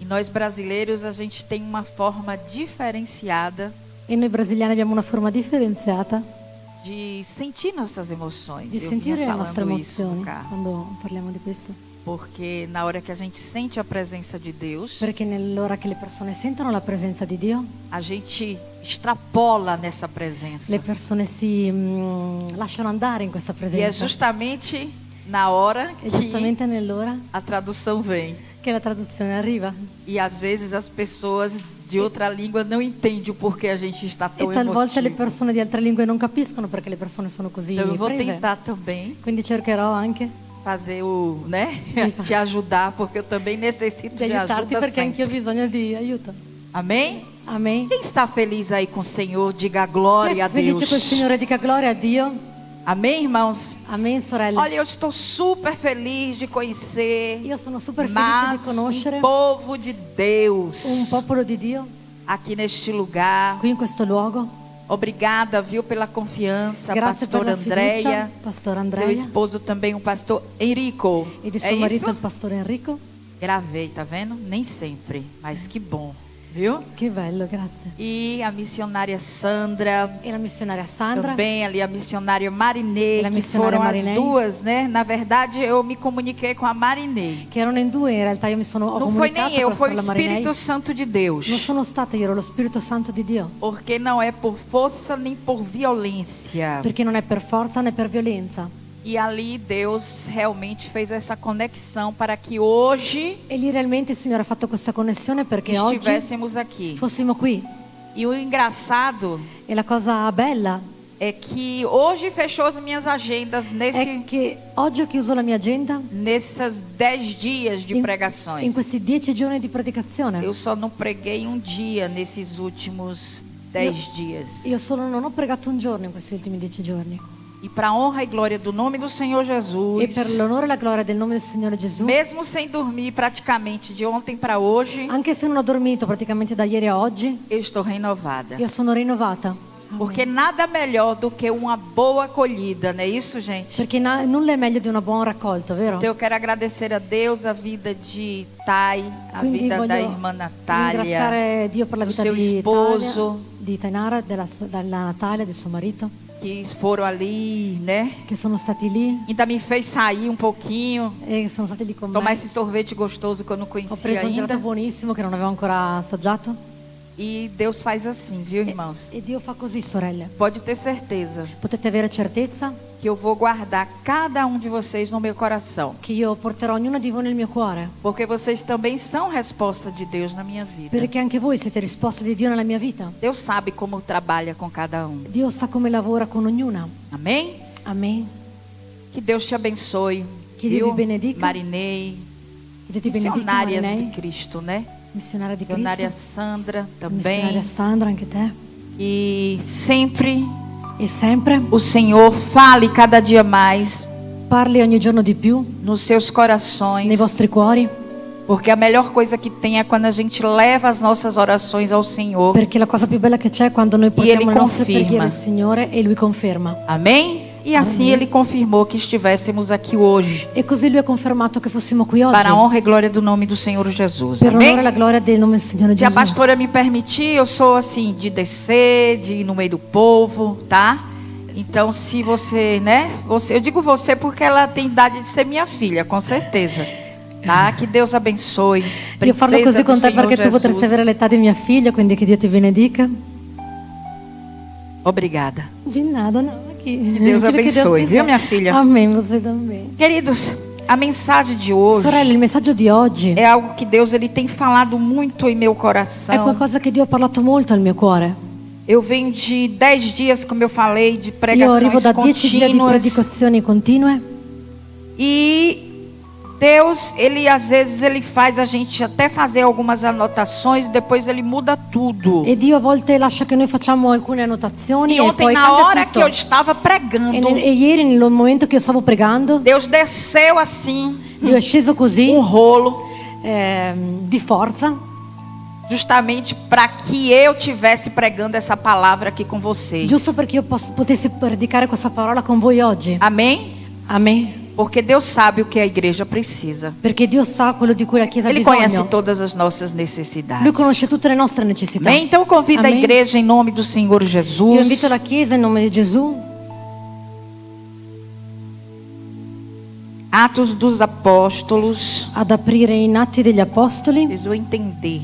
E nós brasileiros, a gente tem uma forma diferenciada E noi brasiliani abbiamo una forma differenziata de sentir nossas emoções. di Eu sentire vinha le nostre falando isso no emozioni carro. quando parliamo di questo. Porque na hora que a gente sente a presença de Deus, Perché nell'ora che le persone sentono la presenza di Dio, a gente extrapola nessa presença. le persone si lasciano andare in questa E é presenza. justamente na hora E que giustamente nell'ora a tradução vem. che la traduzione arriva. E às vezes as pessoas de outra língua não entendem o porquê a gente está tão E talvolta le emotivo. persone di altre lingue non capiscono perché le persone sono così Então eu vou prese. tentar também Quindi cercherò anche fazer o, né, te ajudar, porque eu também necessito di de aiutarti ajuda perché anch'io ho sempre. bisogno di aiuto. Amém? Amen. Quem está feliz aí com o Senhor, diga Chi glória è a felice col Deus. Signore, dica gloria a Dio. Amém, irmãos? Amen, sorelle. Olha, eu estou super feliz de conhecer Io sono super felice di mais conoscere um povo de Deus un popolo di Dio aqui neste lugar. qui in questo luogo. Obrigada, viu, pela confiança, Grazie per pastor la fiducia, Andréia, Pastor seu Andrea esposo também, o pastor Enrico. e di É suo marito isso? il pastore Enrico. Gravei, tá vendo? Nem sempre, mas que bom, viu? Che bello, grazie. E a missionária Sandra, E la missionaria Sandra. também ali a missionária Marinei, E la que missionária foram Marinei. as duas, né? Na verdade, eu me comuniquei com a Marinei. Che erano in due, in realtà io mi sono ho Não foi comunicato nem eu, verso foi o la Marinei. Espírito Santo de Deus. Non sono stata io, ero lo Spirito Santo di Dio. Porque não é por força nem por violência. Perché non è per forza né per violenza. E ali Deus realmente fez essa conexão para que hoje E lì realmente il Signore ha fatto questa connessione perché oggi estivéssemos aqui. fossimo qui. E o engraçado E la cosa bella é que hoje fechou as minhas agendas è che oggi ho chiuso la mia agenda nessas 10 dias de in pregações. questi 10 giorni di predicazione. Eu só não preguei um dia nesses últimos 10 dias. Io solo non ho pregato un giorno in questi ultimi 10 giorni. E para honra e glória do nome do Senhor E Jesus, per l'onore e la gloria del nome del Signore Gesù, mesmo sem dormir praticamente de ontem para hoje, anche se non ho dormito praticamente da ieri a oggi, eu estou renovada. io sono rinnovata. Porque nada melhor do que uma boa acolhida, não é isso, gente? Perché nulla è meglio di un buon raccolto, vero? Então eu quero agradecer a Deus a vida de Tai, a Quindi vida da voglio irmã Natália, ringraziare Dio per la do vita seu di esposo, di Tainara, della Natalia, del suo marito, que foram ali, né? che sono stati lì Ainda me fez sair um pouquinho, e sono stati lì con tomar me. esse sorvete gostoso que eu não Ho conhecia preso un gelato ainda. buonissimo che non avevo ancora assaggiato. E Deus faz assim, viu, irmãos? E Dio fa così, sorelle. Pode ter certeza Potete avere certezza que eu vou guardar cada um de vocês no meu coração. che io porterò ognuno di voi nel mio cuore. Porque vocês também são resposta de Deus na minha vida. Perché anche voi siete risposte di Dio nella mia vita. Deus sabe como trabalha com cada um. Dio sa come lavora con ognuna. Amém? Amen. Que Deus te abençoe. Que Dio viu? vi benedica. Marinei, Che Dio ti benedica, missionárias de Marinei, Cristo, né? missionaria di Missionária Cristo, Sandra missionaria também. Sandra, anche te. E sempre E sempre o Senhor fale cada dia mais parli ogni giorno di più nos seus corações. nei vostri cuori, Porque a melhor coisa que tem é quando a gente leva as nossas orações ao Senhor. perché la cosa più bella che c'è è quando noi portiamo Ele le nostre conferma. preghiere al Signore e Lui conferma. Amém? E assim Ele confirmou que estivéssemos aqui hoje. E così Lui ha confermato che fossimo qui oggi Para a honra e glória do nome do Senhor Jesus. per l'onore e Amém? la gloria del nome del Signore Se a Gesù. pastora me permitir, eu sou assim, de descer, de ir no meio do povo, tá? Então, se você, né? Eu digo você porque ela tem idade de ser minha filha, com certeza. Tá? Que Deus abençoe. Io parlo Princesa così do con te Senhor perché tu potresti Jesus. avere l'età di mia figlia, quindi che Dio ti benedica. Obrigada. De nada, não, aqui. Deus Aquilo que Deus abençoe, quiser. viu, minha filha? Amém, você também. Queridos, a mensagem de hoje Sorelle, il messaggio di oggi é algo que Deus ele tem falado muito em meu è coração. qualcosa che Dio ha parlato molto al mio cuore. Eu venho de 10 dias, como eu falei, de Io arrivo pregações da 10 giorni di contínuas. predicazioni continue E Deus, ele às vezes ele faz a gente até fazer algumas anotações, depois ele muda tudo. e Dio a volte lascia che noi facciamo alcune annotazioni E e ontem, poi na cambia hora tutto. que eu estava pregando, E ieri nel momento che io stavo pregando, Deus desceu assim, Dio è sceso così rolo, di forza, justamente para que eu tivesse pregando essa palavra aqui com vocês. giusto perché io potessi predicare questa parola con voi oggi. Amém? Amen. Porque Deus sabe o que a igreja precisa. Perché Dio sa quello di cui la Chiesa ha Ele conhece bisogno. todas as nossas necessidades. Lui conosce tutte le nostre necessità. Amém? Então eu convido a Amém. igreja em nome do Senhor Io Jesus. invito la Chiesa in nome di Gesù, Atos dos Apóstolos. ad aprire in Atti degli Apostoli. Vocês vão entender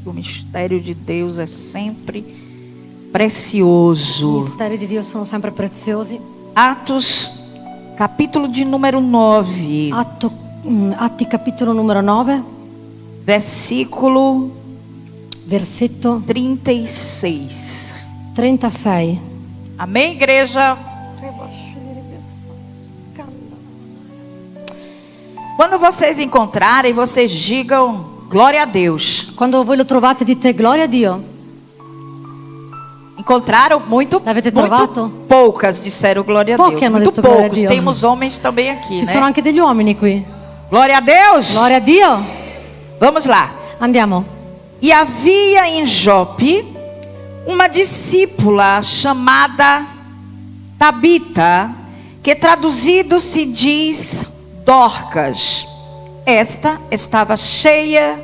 que o mistério de Deus é sempre I precioso. misteri di Dio sono sempre preziosi. Atos, capítulo de número 9, Atti capitolo numero 9, versículo versetto 36. 36. Amém, igreja? Quando vocês encontrarem, vocês digam glória a Deus. Quando voi lo trovate dite gloria a Dio. Encontraram muito, L'avete muito trovato? poucas disseram glória a Pouchi Deus. hanno Muito detto glória a poucos. Dio. Temos homens também aqui, Ci né? sono anche degli uomini qui. Glória a Deus. Gloria a Dio. Vamos lá. Andiamo. E havia em Jope uma discípula chamada Tabita, que traduzido se diz Dorcas. Esta estava cheia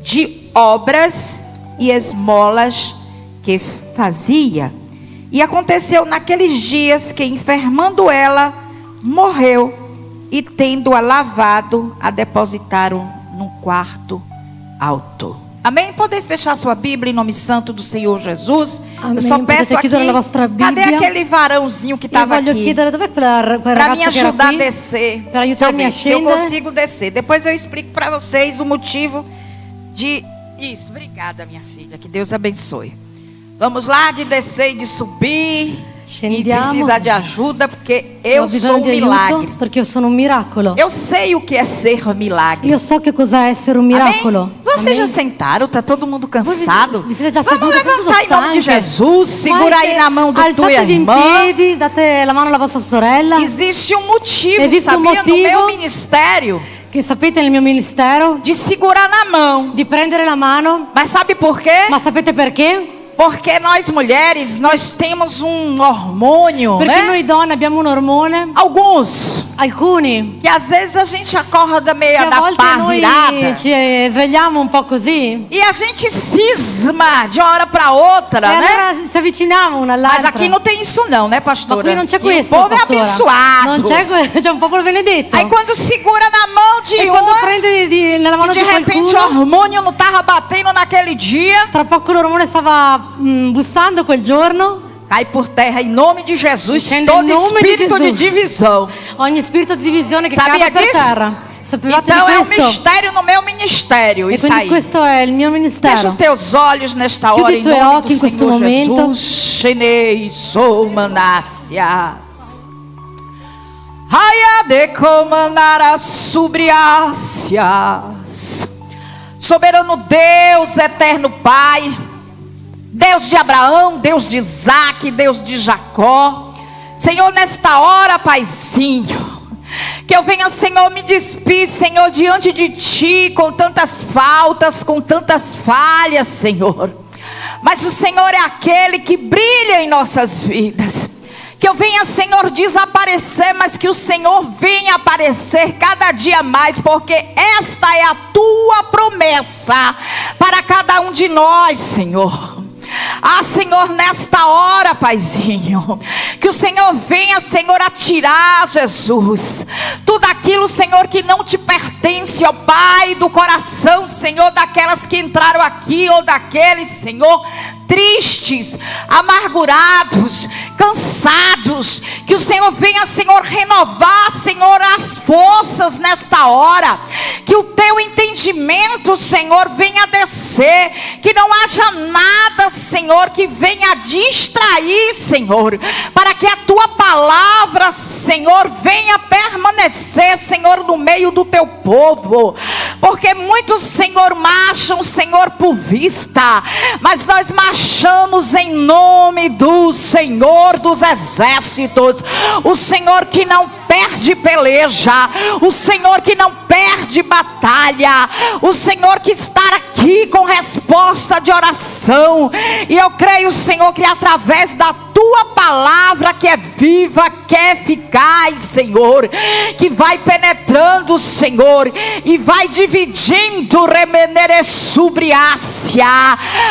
de obras e esmolas que fazia. E aconteceu naqueles dias que, enfermando ela, morreu, e tendo-a lavado, a depositaram num quarto alto. Amém? Podeis fechar sua Bíblia em nome santo do Senhor Jesus? Amém. Eu só peço Potete aqui, chiudere la vostra cadê Bibbia? aquele varãozinho que Io estava voglio aqui? chiedere dov'è quel Para ragazzo me che era ajudar a qui? descer. Per aiutarmi a Deixa eu ver se eu scendere. consigo descer. Depois eu explico para vocês o motivo de isso. Obrigada, minha filha. Que Deus abençoe. Vamos lá, de descer e de subir. E Scendiamo. precisa de ajuda porque Ho eu bisogno sou um di aiuto milagre. perché io sono un miracolo. Eu sei o que é ser milagre. Io so che cos'è essere un miracolo. Amém? Vocês já Amém? sentaram? Tá todo mundo Voi cansado? vi siete già Vamos seduti, siete levantar em nome de stanche? Jesus. Segura aí na mão do tua Alzatevi in irmã. piedi, date la mano alla vostra sorella. Existe um motivo, Existe um sabia, no motivo. meu ministério, Che sapete nel mio ministero de segurar na mão. di prendere la mano. Mas sabe por quê? Ma sapete perché? Porque nós mulheres, nós temos um hormônio, Perché né? noi donne abbiamo un ormone, Alguns, alcuni, que às vezes a gente acorda che meio a da volte pá noi virada. ci svegliamo un po' così. E a gente cisma de uma hora para outra, E né? allora ci avviciniamo una Mas all'altra. aqui não tem isso não, né, Ma pastora? qui non c'è Aqui questo, o povo pastora. é abençoado. Non c'è un popolo benedetto. Aí quando segura na mão de E quando uma, prende nella mano de di repente o qualcuno, hormônio não tava batendo naquele dia, tra poco l'ormone stava bussando quel giorno, cai por terra em nome de Jesus Scende todo em nome de espírito de Jesus. divisão. ogni spirito di divisione che Sabia cade per disso? terra. Sapevate Então di é um questo? mistério no meu ministério, E isso quindi aí. questo è il mio Fecha ministero. os teus olhos nesta Chiudi hora i em tuoi nome occhi do in questo Senhor momento. Jesus. Shenei sou manácias. Raia de comandar subriácias. Soberano Deus, eterno Pai, Deus de Abraão, Deus de Isaac, Deus de Jacó. Senhor, nesta hora, Paizinho, que eu venha, Senhor, me despir, Senhor, diante de Ti, com tantas faltas, com tantas falhas, Senhor. Mas o Senhor é aquele que brilha em nossas vidas. Que eu venha, Senhor, desaparecer, mas que o Senhor venha aparecer cada dia mais, porque esta é a Tua promessa para cada um de nós, Senhor. Ah, Senhor, nesta hora, Paizinho, que o Senhor venha, Senhor, a tirar, Jesus, tudo aquilo, Senhor, que não te pertence, ó Pai, do coração, Senhor, daquelas que entraram aqui, ou daqueles, Senhor, tristes, amargurados, cansados. Que o Senhor venha, Senhor, renovar, Senhor, as forças nesta hora. Que o teu entendimento, Senhor, venha descer. Que não haja nada, Senhor, que venha distrair, Senhor, para que a tua palavra, Senhor, venha permanecer, Senhor, no meio do teu povo. Porque muitos, Senhor, marcham, Senhor, por vista, mas nós marchamos em nome do Senhor dos exércitos, o Senhor que não perde peleja, o Senhor que não perde batalha, o Senhor que está aqui com resposta de oração. E eu creio, Senhor, que através da tua palavra, que é viva, que é eficaz, Senhor, que vai penetrando, Senhor, e vai dividindo, remenere subriácia.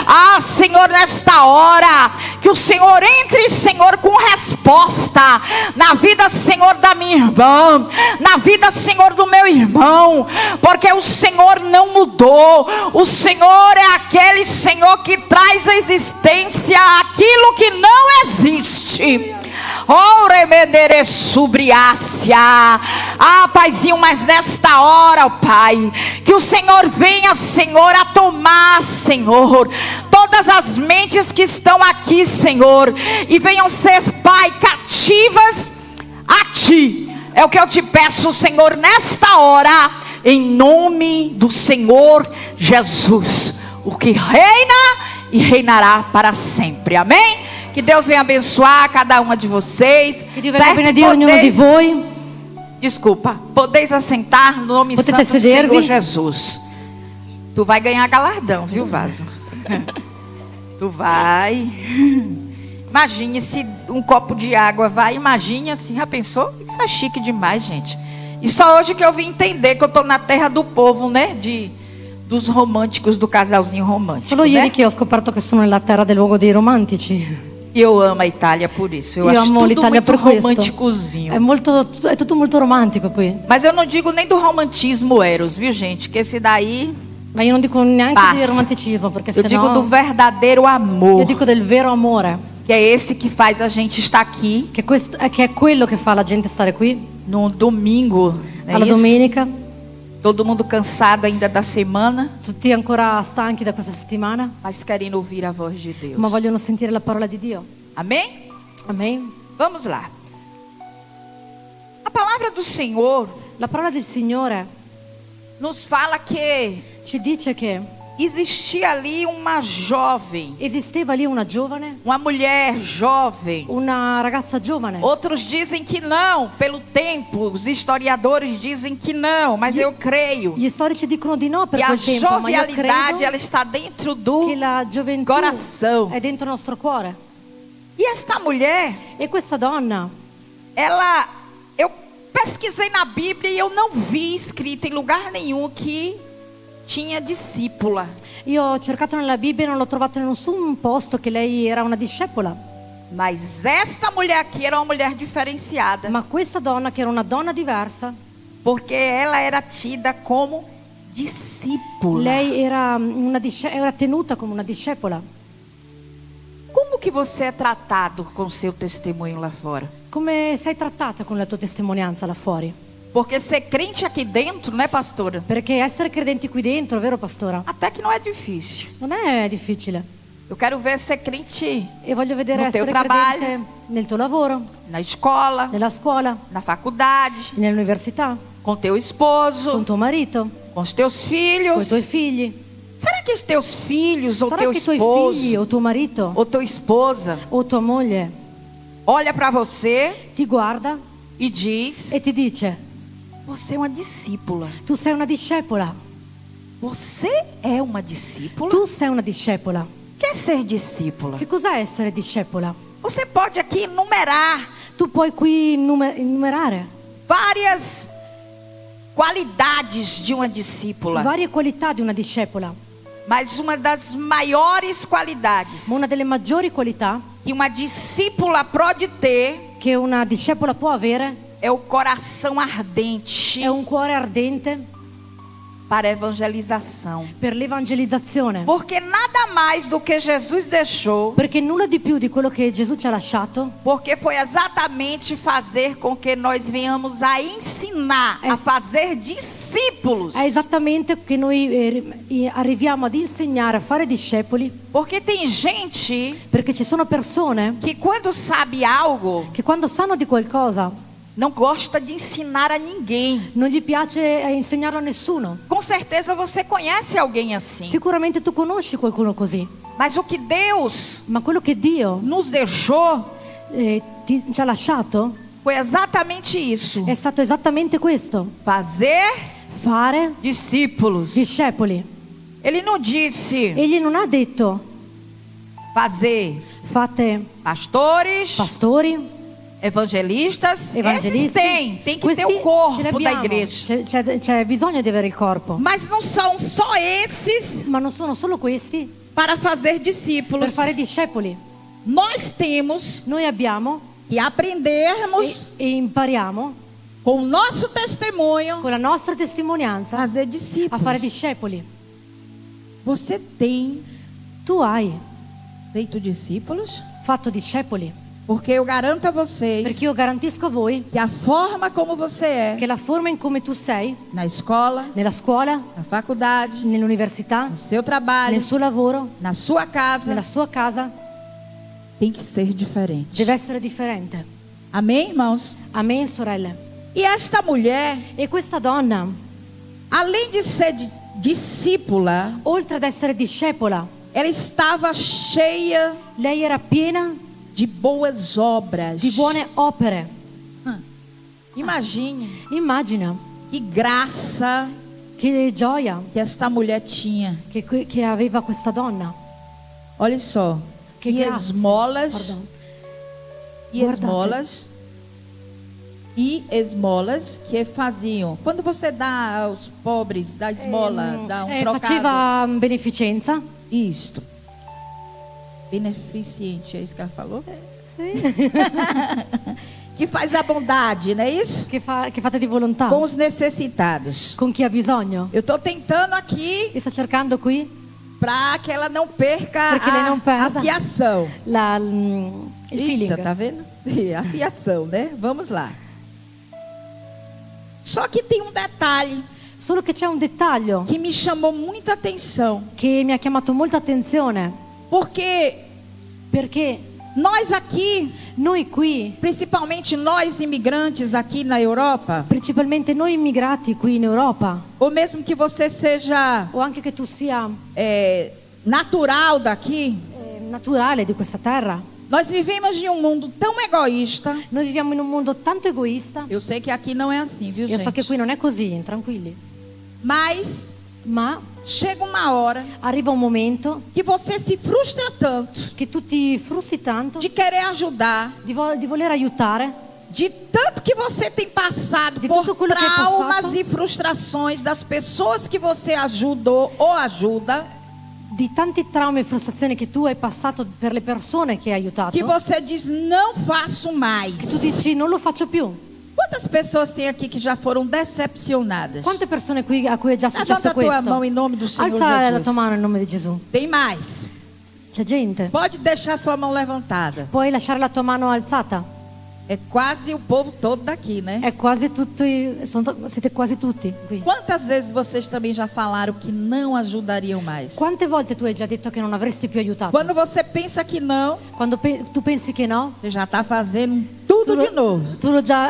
Ah, Senhor, nesta hora, que o Senhor entre, Senhor, com resposta na vida, Senhor, da minha irmã, na vida, Senhor, do meu irmão, porque o Senhor não mudou. O Senhor é aquele, Senhor, que traz à existência aquilo que não existe. Oh, remedere subriácia. Ah, Paizinho, mas nesta hora, ó Pai, que o Senhor venha, Senhor, a tomar, Senhor, todas as mentes que estão aqui, Senhor, e venham ser, Pai, cativas a Ti. É o que eu te peço, Senhor, nesta hora, em nome do Senhor Jesus, o que reina e reinará para sempre. Amém? Que Deus venha abençoar cada uma de vocês. Que Dio venga a benedire ognuno di voi. Desculpa, podeis assentar no nome santo do Senhor Jesus. Tu vai ganhar galardão, viu, Vaso? Tu vai. Imagine se um copo de água vai. Imagine assim, já pensou? Isso é chique demais, gente. E só hoje que eu vim entender que eu estou na terra do povo, né? Dos românticos, do casalzinho romântico. Solo ieri che ho scoperto che sono nella terra del luogo dei romantici. E eu amo a Itália por isso. Eu acho amo tudo l'Italia muito per questo. românticozinho. È tutto molto romantico qui. Mas eu não digo nem do romantismo eros, viu, gente? Que esse daí Ma io non dico neanche passa. di romanticismo, perché Eu digo do sennò verdadeiro amor. io dico del vero amore, Que é esse que faz a gente estar aqui che è quello che fa la gente stare qui no domingo, não é alla isso? domenica, Todo mundo cansado ainda da semana, tutti ancora stanchi da questa settimana, mas querendo ouvir a voz de Deus. ma vogliono sentire la parola di Dio. Amém? Amen. Vamos lá. A palavra do Senhor La parola del Signore nos fala que ci dice che existia ali uma jovem, esisteva lì una giovane, uma mulher jovem. una ragazza giovane. Outros dizem que não, pelo tempo. Os historiadores dizem que não, mas eu creio. Gli storici dicono di no per E a quel tempo, ma io jovialidade, credo ela está dentro do che la gioventù coração. è dentro il nostro cuore. E esta mulher, E questa donna, eu pesquisei na Bíblia e eu não vi escrito em lugar nenhum que tinha discípula. io ho cercato nella Bibbia e non l'ho trovato in nessun posto che lei era una discepola. Mas esta mulher aqui era uma mulher diferenciada, Ma questa donna, che era una donna diversa, porque ela era tida como discípula. lei era era tenuta come una discepola. Como que você é tratado com seu testemunho lá fora? Come sei trattata con la tua testimonianza là fuori? Porque ser crente aqui dentro, né, pastora? Perché essere credenti qui dentro, vero pastora? Até que não é difícil. Non è difficile. Eu quero ver ser crente E voglio vedere No teu essere trabalho. credente nel tuo lavoro, na escola, nella scuola, na faculdade, nell'università, com teu esposo, con tuo marito, com os teus con i filhos. tuoi figli. Será que os teus filhos ou Sarà teu che i tuoi esposo figli o tuo marito ou tua esposa o tua moglie olha para você ti guarda e diz: e ti dice: você é uma discípula. tu sei una discepola, Você é uma discípula? tu sei una discepola. Quer ser discípula? Che cos'è essere discepola? Você pode aqui enumerar Tu puoi qui enumerare várias qualidades de uma discípula. varie qualità di una discepola. Mas uma das maiores qualidades Ma una delle maggiori qualità que uma discípula pode ter che una discepola può avere é o coração ardente è un cuore ardente para a evangelização. per l'evangelizzazione. Porque nada mais do que Jesus deixou, Perché nulla di più di quello che Gesù ci ha lasciato porque foi exatamente fazer com que nós venhamos a ensinar, a fazer discípulos. è esattamente che noi arriviamo ad insegnare, a fare discepoli, Porque tem gente perché ci sono persone que quando sabe algo, che quando sanno di qualcosa não gosta de ensinar a ninguém. non gli piace insegnarlo a nessuno. Com certeza você conhece alguém assim. Sicuramente tu conosci qualcuno così, Mas o que Deus ma quello che Dio nos deixou ci ha lasciato foi exatamente isso: è stato esattamente questo: fazer fare discípulos. discepoli. Ele não disse Egli non ha detto fazer fate pastores, pastori, evangelistas. Esses evangelisti. tem que ter Questi o ce corpo li da abbiamo. igreja. C'è bisogno di avere il corpo, Mas não são só esses ma non sono solo questi para fazer per discípulos. fare discepoli. Nós temos Noi abbiamo que aprendermos e impariamo com o nosso testemunho con la nostra testimonianza fazer a discípulos. fare discepoli. Você tem Tu hai feito discípulos? fatto discepoli, Porque eu garanto a vocês perché io garantisco a voi que a forma como você é che la forma in come tu sei, na escola, nella scuola, na faculdade, nell'università, no seu trabalho, nel suo lavoro, na sua casa, nella sua casa, tem que ser diferente. deve essere differente. Amém, irmãos? Amen, sorelle. E esta mulher, E questa donna, além de ser discípula, oltre ad essere discepola, ela estava cheia lei era piena de boas obras. di buone opere. Imagine Immagina que graça che gioia que esta mulher tinha. che aveva questa donna. Olha só, Che e grazia. esmolas, Pardon. e Guardate. esmolas, e esmolas que faziam. Quando você dá aos pobres, dá esmola, dá um trocado. Faceva beneficenza. Isto. Beneficente, é isso que ela falou? Que faz a bondade, não é isso? Che fate di volontà Com os necessitados. con chi ha bisogno. Eu estou tentando aqui E sto cercando qui para que ela não perca Perché lei non a perda. fiação. il feeling. Eita, tá vendo? A fiação, né? Vamos lá. Só que tem um detalhe Solo che c'è un dettaglio que me chamou muita atenção. che mi ha chiamato molta attenzione, Porque perché nós aqui, noi qui, principalmente nós imigrantes aqui na Europa, principalmente noi immigrati qui in Europa, ou mesmo que você seja o anche che tu sia natural daqui, naturale di questa terra, nós vivemos em um mundo tão egoísta. noi viviamo in un mondo tanto egoista. Eu sei que aqui não é assim, viu, Io so che gente? qui non è così, tranquilli. Mas Ma chega uma hora arriva un momento que você se frustra tanto che tu ti frustri tanto de querer ajudar, di voler aiutare, de tanto que você tem passado De por tudo aquilo que é traumas passado. e frustrações das pessoas que você ajudou ou ajuda, di tanti traumi e frustrazioni che tu hai passato per le persone che hai aiutato, que você diz não faço tu mais. dici non lo faccio più. Quantas pessoas tem aqui que já foram decepcionadas? Quante persone qui a cui è già Levanta successo a tua questo? mão em nome do Senhor Alza la Jesus. tua mano in nome di Gesù. Tem mais. C'è gente. Pode deixar sua mão levantada. Puoi lasciare la tua mano alzata. É quase o povo todo daqui, né? È quasi tutti, siete quasi tutti qui. Quantas vezes vocês também já falaram que não ajudariam mais? Quante volte tu hai già detto che non avresti più aiutato? Quando você pensa que não, Quando tu pensi che no, você já está fazendo tudo de novo.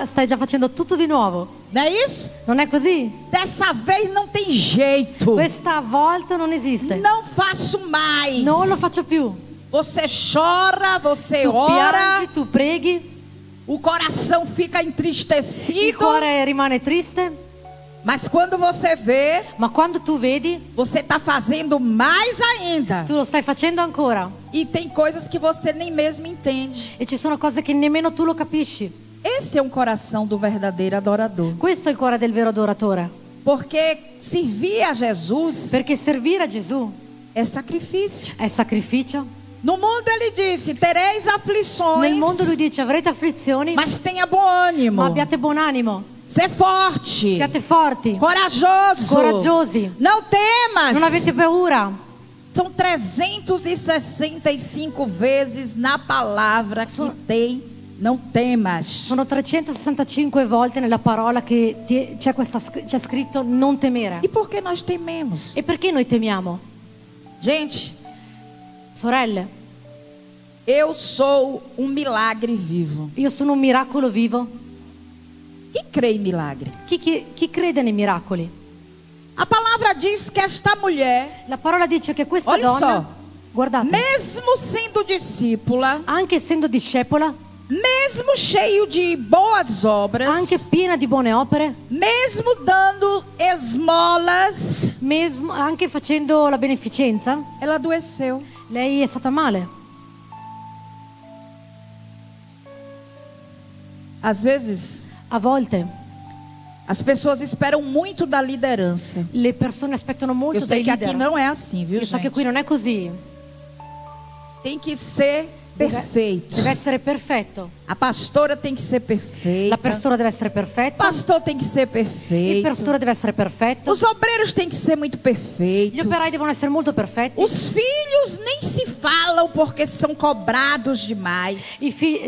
stai già facendo tutto di nuovo. Não é isso? Non è così? Dessa vez não tem jeito. Questa volta non esiste. Não faço mais. Non lo faccio più. Você chora, você Tu ora, piangi, tu preghi, o coração fica il entristecido. cuore rimane triste, Mas quando você vê, ma quando tu vedi, você está fazendo mais ainda. tu lo stai facendo ancora. E tem coisas que você nem mesmo entende. E ci sono cose che nemmeno tu lo capisci. Esse é um coração do verdadeiro adorador. Questo è il cuore del vero adoratore. Porque servir a Jesus Perché servire a Gesù é sacrifício. è sacrificio. No mundo ele disse: tereis aflições, Nel mondo lui dice avrete afflizioni, mas tenha bom ânimo. ma abbiate buon animo, Ser forte, siate forti, corajoso, coraggiosi, não temas. non avete paura. São 365 vezes na palavra que tem não temas. Sono 365 volte nella parola che c'è scritto non temere. E por que nós tememos? E perché noi temiamo? Gente, Sorelle, eu sou um milagre vivo. io sono un miracolo vivo. Quem crê em milagre? Chi crede nei miracoli? A palavra diz que esta mulher, La parola dice che questa Olha donna, só. guardate, mesmo sendo discípula, anche essendo discepola, mesmo cheio de boas obras, anche piena di buone opere, mesmo dando esmolas, anche facendo la beneficenza, ela adoeceu. lei è stata male. Às vezes, A volte as pessoas esperam muito da liderança. le persone aspettano molto Eu sei dai que aqui leader. não é assim, viu, Io so che gente? qui non è così. Tem que ser perfeito. Deve essere perfetto. A pastora tem que ser perfeita. La persona deve essere O perfetta. pastor tem que ser Il perfeito. pastore deve essere perfetto. Os obreiros têm que ser muito Gli perfeitos. operai devono essere molto perfetti. Os filhos nem se falam porque são cobrados demais.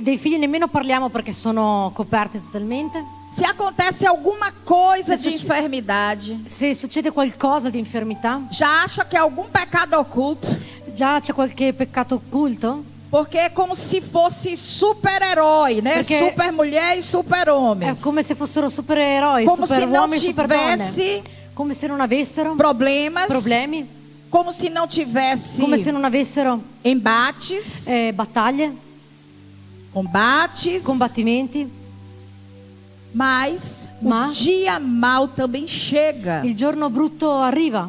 Dei figli nemmeno parliamo perché sono coperti totalmente. Se acontece alguma coisa Se de succe- enfermidade, Se succede qualcosa di infermità, já acha que é algum pecado oculto, già c'è qualche peccato occulto, porque é como se fosse super-herói, né? Porque- Super mulher e super homem. è come se fossero supereroi, Como se super não uomini, super donne. tivesse Come se non avessero problemas, problemi, como se não tivesse come se non avessero embates, battaglie, combates, combattimenti. mas Ma- o dia mal também chega. Il giorno brutto arriva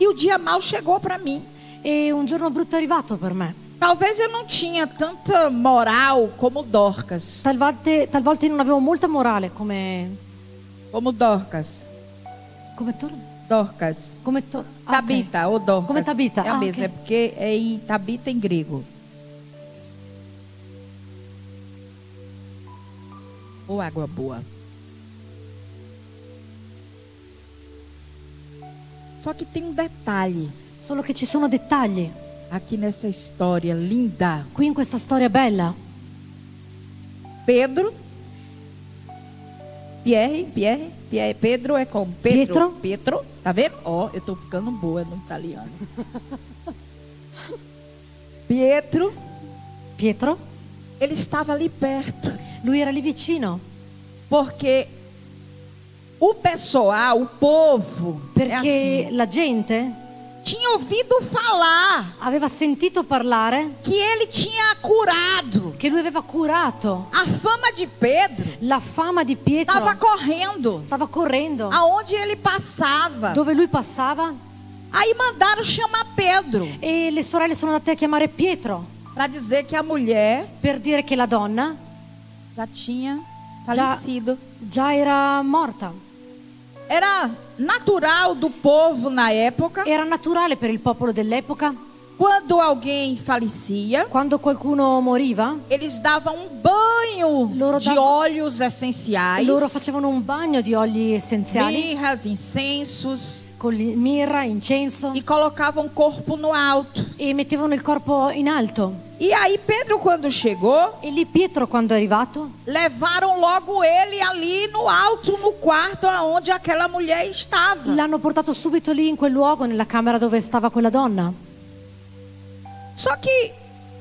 E o dia mal chegou para mim. e un giorno brutto è arrivato per me. Talvez eu não tinha tanta moral como Dorcas. Talvolta io non avevo molta morale come Como tu? Dorcas. Come tu? Ah, ok. Tabita ou Dorcas. Come Tabita, É a ah, mesma, ok. é porque é em Tabita em grego. Ou água boa. Só que tem um detalhe Solo che ci sono dettagli aqui nessa história linda. qui in questa storia bella. Pedro, Pedro é como? Pietro, tá vendo? Ó, eu tô ficando boa no italiano. Pietro, Pietro, ele estava ali perto, lui era lì vicino porque o pessoal, o povo, perché é assim, la gente tinha ouvido falar aveva sentito parlare que ele tinha curado. che lui aveva curato. A fama de Pedro La fama di Pietro estava correndo stava correndo aonde ele passava. dove lui passava Aí mandaram chamar Pedro e le sorelle sono andate a chiamare Pietro para dizer que a mulher per dire che la donna já tinha falecido. già era morta. Era natural do povo na época, Era naturale per il popolo dell'epoca, quando alguém falecia, quando qualcuno moriva, eles davam um banho Loro de davam- óleos essenciais, loro facevano un bagno di oli essenziali mirras, incensos, con mirra, incenso e colocavam o corpo no alto. e mettevano il corpo in alto. E aí Pedro, quando chegou, E lì Pietro, quando è arrivato, levaram logo ele ali no alto, no quarto onde aquela mulher estava. l'hanno portato subito lì in quel luogo, nella camera dove stava quella donna. Só que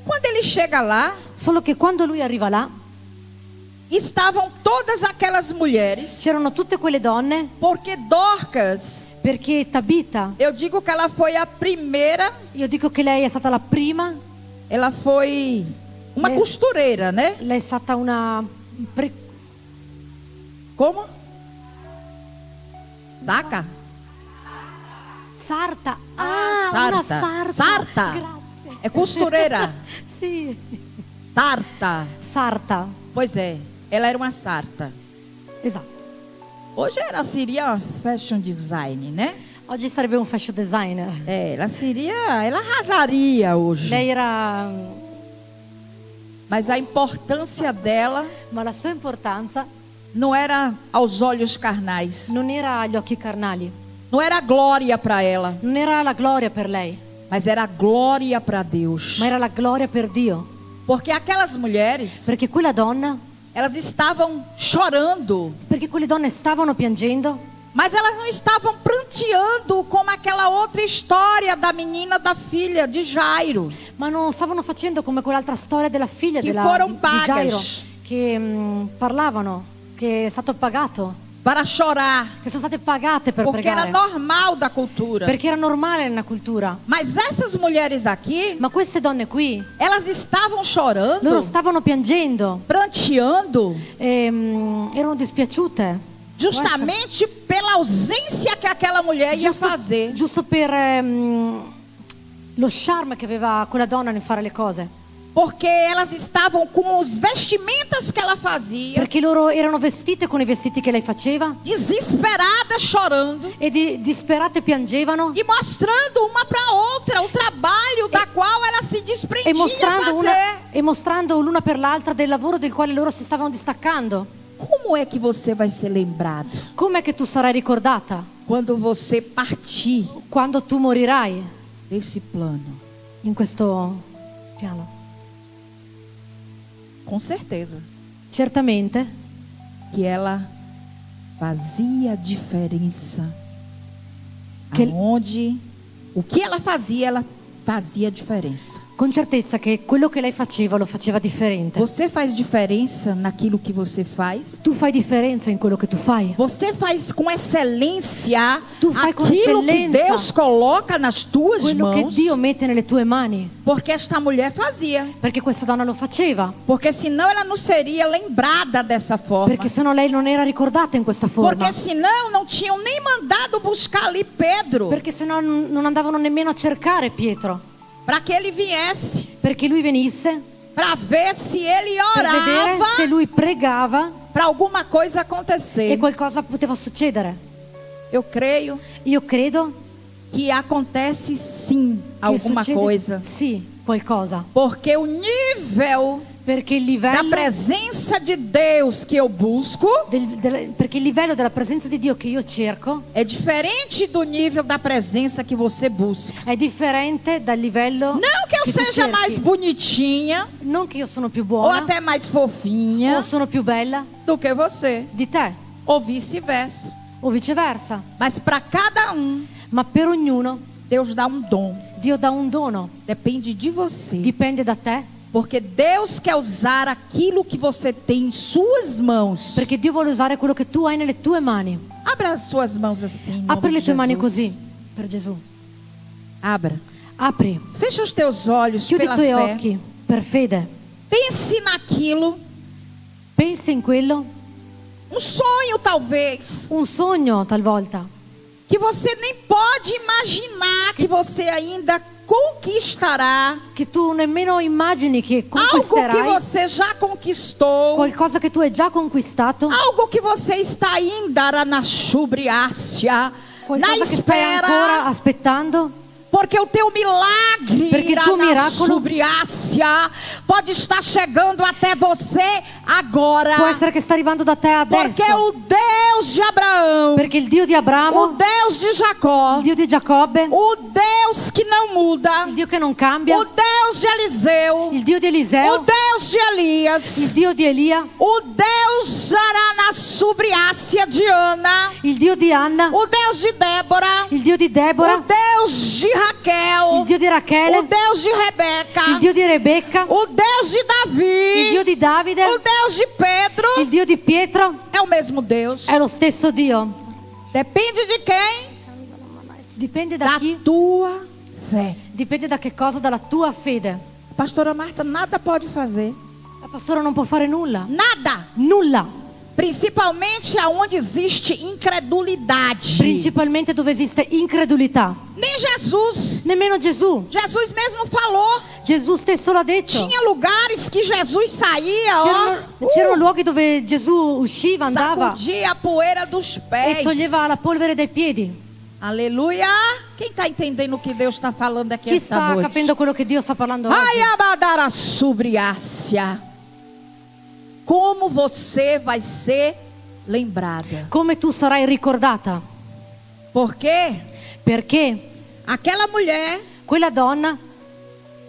quando ele chega lá, Solo che quando lui arriva là, estavam todas aquelas mulheres, c'erano tutte quelle donne, porque Dorcas, perché Tabita, eu digo que ela foi a primeira, io dico che lei è stata la prima, ela foi uma Lei- costureira, né? lei è stata una Como? Saca? sarta. Sarta. Una sarta. Sarta. Grazie. É costureira. Sì. Sarta. Sarta. Pois é, ela era uma sarta. Esatto. Hoje ela seria uma fashion design, né? Oggi sarebbe un fashion designer. Ela arrasaria hoje. Lei era... Mas a importância dela Ma la sua importanza não era aos olhos carnais. non era agli occhi carnali, Não era glória para ela, non era la gloria per lei, mas era glória para Deus. ma era la gloria per Dio. Porque aquelas mulheres, Perché quella donna, elas estavam chorando, perché quelle donne stavano piangendo, mas elas não estavam pranteando como aquela outra história da menina da filha de Jairo. ma non stavano facendo come quell'altra storia della figlia Che di fueron Gairo, pagas. che parlavano, che è stato pagato, Para chorar, che sono state pagate per porque era pregare, normal da cultura. perché era normale nella cultura. Mas essas mulheres aqui, Ma queste donne qui, elas estavam chorando, loro stavano piangendo, pranteando, erano dispiaciute, justamente pela ausência que aquela mulher ia fazer. giusto per lo charme che aveva quella donna nel fare le cose. Porque elas estavam com os vestimentas que ela fazia, Perché loro erano vestite con i vestiti che lei faceva desesperadas, chorando e disperate piangevano e mostrando uma para outra o trabalho da qual ela se desprendia fazer. e mostrando l'una per l'altra del lavoro del quale loro si stavano distaccando. Como é que você vai ser lembrado Com'è che tu sarai ricordata quando você partir quando tu morirai desse plano? in questo piano? Com certeza Certamente que ela fazia diferença. Que- Aonde o que ela fazia diferença. con certezza che quello che lei faceva lo faceva differente. Você faz diferença naquilo que você faz? Tu fai differenza in quello che tu fai. Você faz com excelência Tu fai com aquilo que excelência Deus coloca nas tuas Quello che mãos? Dio mette nelle tue mani. Porque esta mulher fazia. Perché questa donna lo faceva. Porque senão ela não seria lembrada dessa forma. Perché sennò lei non era ricordata in questa forma. Porque senão não tinham nem mandado buscar ali Pedro Perché sennò non andavano nemmeno a cercare Pietro. para que ele viesse, Perché lui venisse para ver se ele per vedere orava se lui pregava para alguma coisa e acontecer. qualcosa poteva succedere. Eu creio Io credo que acontece sim che alguma succede coisa, sì, qualcosa. porque o nível Perché il da livello presença de Deus que eu busco perché il livello della presenza di Dio che io cerco é diferente do nível da presença que você busca. è differente dal livello Não que eu che tu seja cerchi. mais bonitinha Non che io sono più ou buona até mais fofinha o sono più bella do que você, di te ou vice-versa. o viceversa, Mas para cada ma per ognuno Deus dá dom. Dio dà un dono, Depende de você. dipende da te, Porque Deus quer usar aquilo que você tem em suas mãos. perché Dio vuole usare quello che tu hai nelle tue mani. Abra as suas mãos assim. em nome Apri le de tue mani Jesus. così per Gesù. Abra. Apri, Fecha os teus olhos chiudi i pela tuoi fé. occhi per fede. Pense naquilo. Pensa in quello, Um sonho talvez. un sogno talvolta, Que você nem pode imaginar que você ainda conquistará. che tu nemmeno immagini che Algo que conquisterai, você já conquistou. qualcosa che tu hai già conquistato, Algo que você está ainda na subriácia. Na qualcosa che stai ancora espera. aspettando, Porque o teu milagre Perché il irá tuo na miracolo subriácia. Pode estar chegando até você agora. può essere che sta arrivando da te Porque adesso, o Deus de Abraão, perché il Dio di o Abramo, Deus de Jacó, il Dio di Giacobbe, o Deus que não muda, il Dio che non cambia, o Deus de Eliseu, il Dio di o Eliseo, Deus de Elias, il Dio di Elia, o Deus dará na subriácia de Ana, il Dio di Anna, o Deus de Débora, il Dio di o Deborah, Deus de il Raquel, Dio di o Rachele, Deus de Rebeca, il Dio di Rebecca, o Deus de il Davi, Dio di Davide, o Deus de Pedro, il Dio di Pietro, é o mesmo Deus. è lo stesso Dio. Depende de quem? Dipende da Da chi, tua fé. dipende da che cosa, dalla tua fede. Pastora Marta nada pode fazer. La pastora non può fare nulla, Nada. nulla, Principalmente aonde existe incredulidade. principalmente dove esiste incredulità. Nem Jesus. Nemmeno Gesù. Jesus mesmo falou. Gesù stesso l'ha detto. Tinha lugares que Jesus saía, C'erano luoghi dove Gesù usciva, andava sacudia a poeira dos e pés. toglieva la polvere dai piedi. Aleluia! Quem está entendendo o que Deus está falando aqui Chi esta sta noite? capendo quello che Dio sta parlando oggi? Ai abadara subriácia. Como você vai ser lembrada? Come tu sarai ricordata? Porque Perché aquela mulher, quella donna,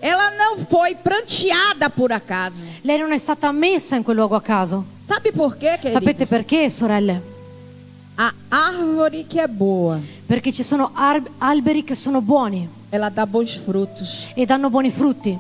ela não foi pranteada por acaso. lei non è stata messa in quel luogo a caso. Sabe por quê, queridos? Sapete perché, sorelle? A árvore que é boa, Perché ci sono alberi che sono buoni ela dá bons frutos. e danno buoni frutti.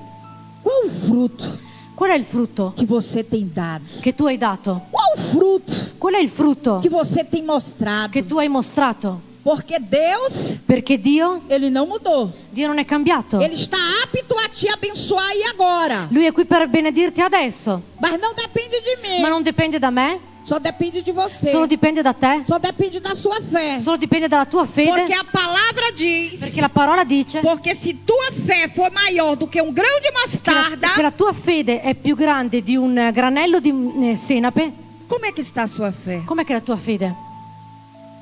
Qual o fruto Qual è il frutto que você tem dado? che tu hai dato? Qual o fruto Qual è il frutto que você tem mostrado? che tu hai mostrato? Porque Deus, Perché Dio Ele não mudou. non è cambiato. Ele está apto a te abençoar e agora. Lui è qui per benedirti adesso, Mas não depende de mim. ma non dipende da me, Só depende de você. solo dipende da te, Só depende da sua fé. solo dipende dalla tua fede, Porque a palavra diz. perché la parola dice Porque se tua fé for maior do que um grão de che mostarda, se la tua fede è più grande di un granello di senape, como é que está a sua fé? com'è che è la tua fede?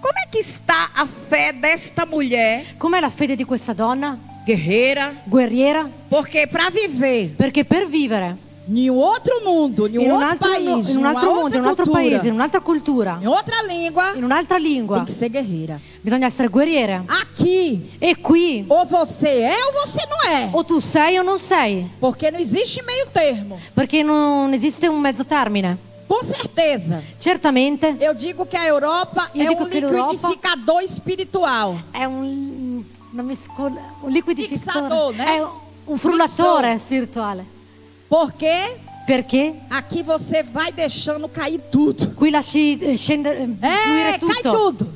Como é que está a fé desta mulher Com'è la fede di questa donna? guerreira? Guerriera? Porque para viver Perché per vivere em um outro mundo, em um in un outro altro, país, in un em uma altro mondo, outra in un altro cultura, paese, in un'altra cultura, em outra língua, in un'altra tem lingua, que ser guerreira. bisogna essere guerriere. Aqui, E qui ou você é ou você não é. o tu sei o non sei, Porque não existe meio termo. perché non esiste un mezzo termine. Com certeza. Certamente Eu digo que a Europa Io é dico um che l'Europa liquidificador espiritual. è un liquidificatore, Fixador, né? è un frullatore spirituale. Porque Perché aqui você vai deixando cair tudo. qui lasci scendere, fluire Cai tutto. tudo.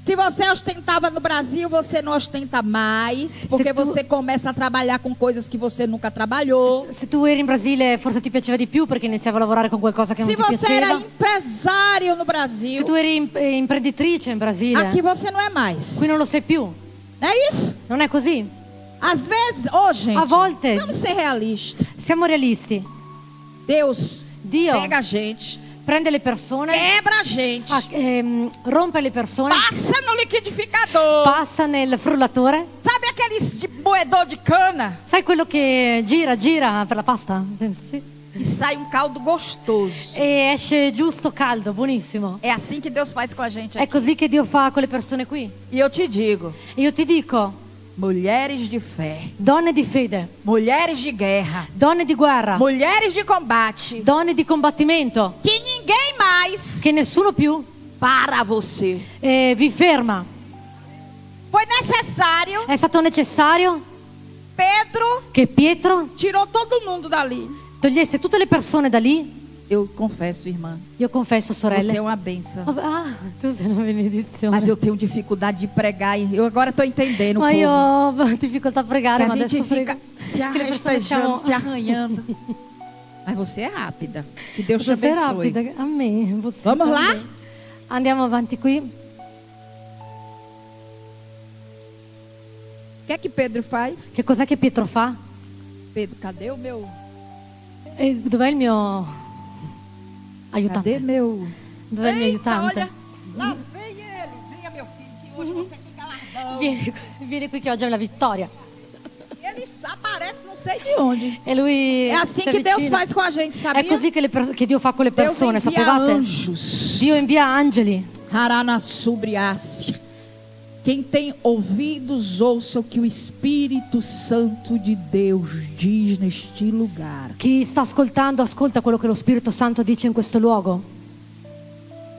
Se você ostentava no Brasil, você não ostenta mais. Porque tu- você começa a trabalhar com coisas que você nunca trabalhou. Se tu eri in Brasile forse ti piaceva di più perché iniziavi a lavorare con qualcosa che non Se ti você era piaceva. empresário no Brasil, Se tu eri imprenditrice in Brasile, aqui você não é mais. qui non lo sei più. Não é isso? Non è così? Às vezes, oh gente, A volte vamos ser realistas. siamo realisti. Deus Dio pega a gente, prende le persone, quebra a gente, rompe le persone, passa no liquidificador. passa nel frullatore. Sabe aquele moedor de cana? Sai quello che gira per la pasta? Sì. E sai um caldo gostoso. E esce giusto caldo, buonissimo. É assim que Deus faz com a gente È aqui. così che Dio fa con le persone qui. E eu te digo, E io ti dico, mulheres de fé, donne di fede, mulheres de guerra, donne di guerra, mulheres de combate, donne di combattimento, que ninguém mais che nessuno più para você. vi ferma. Foi necessário, È stato necessario Pedro che Pietro tirou todo mundo dali. togliesse tutte le persone da lì. Eu confesso, irmã, Io confesso, você sorelle. é uma benção. Ah, tu sei una benedizione. Mas eu tenho dificuldade de pregar. Eu agora estou entendendo. Ma povo. io ho difficoltà a pregare, Que ma a gente adesso prego. fica se Che le persone arrastejando, siamo- se arranhando. Mas você é rápida. Que Deus te Você è abençoe. rapida. Amen. Você Vamos lá? também. Andiamo avanti qui. O que é que Pedro faz? Che cos'è che Pietro fa? Pedro, cadê o meu? Dov'è il mio Cadê aiutante? meu? Dov'è il mio aiutante? olha, lá vem ele. Venha, meu filho, que hoje você fica largão. Vieni qui che oggi è una vittoria. E ele aparece não sei de onde. E lui É assim si que Deus avvicina. faz com a gente, sabia? È così che Dio fa con le Deus persone, envia sapevate? anjos. Dio invia angeli. Harana subriácia. Quem tem ouvidos, ouça o que o Espírito Santo de Deus diz neste lugar. Chi sta ascoltando, ascolta quello che lo Spirito Santo dice in questo luogo.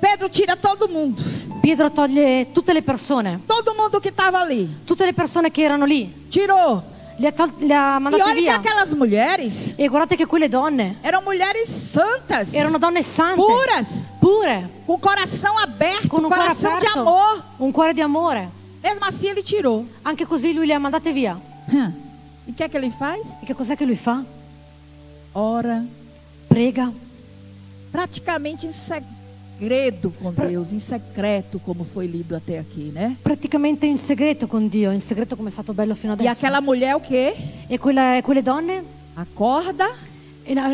Pedro tira todo mundo. Pietro toglie tutte le persone, Todo mundo que estava ali. tutte le persone che erano lì, Tirou. le ha E mandate olha que via. aquelas mulheres E guardate che quelle donne eram mulheres santas, erano donne sante, puras, pure, com o coração aberto, con un cuore coração de aperto, amor. un cuore di amore. Mesmo assim ele tirou. Anche così lui le ha mandate via. E o que é que ele faz? E che cos'è che lui fa? Ora, Prega, praticamente em segredo com Deus, em secreto, como foi lido até aqui, né? praticamente in segreto con Dio, in segreto come è stato bello fino E adesso. aquela mulher o quê? E quelle donne, Acorda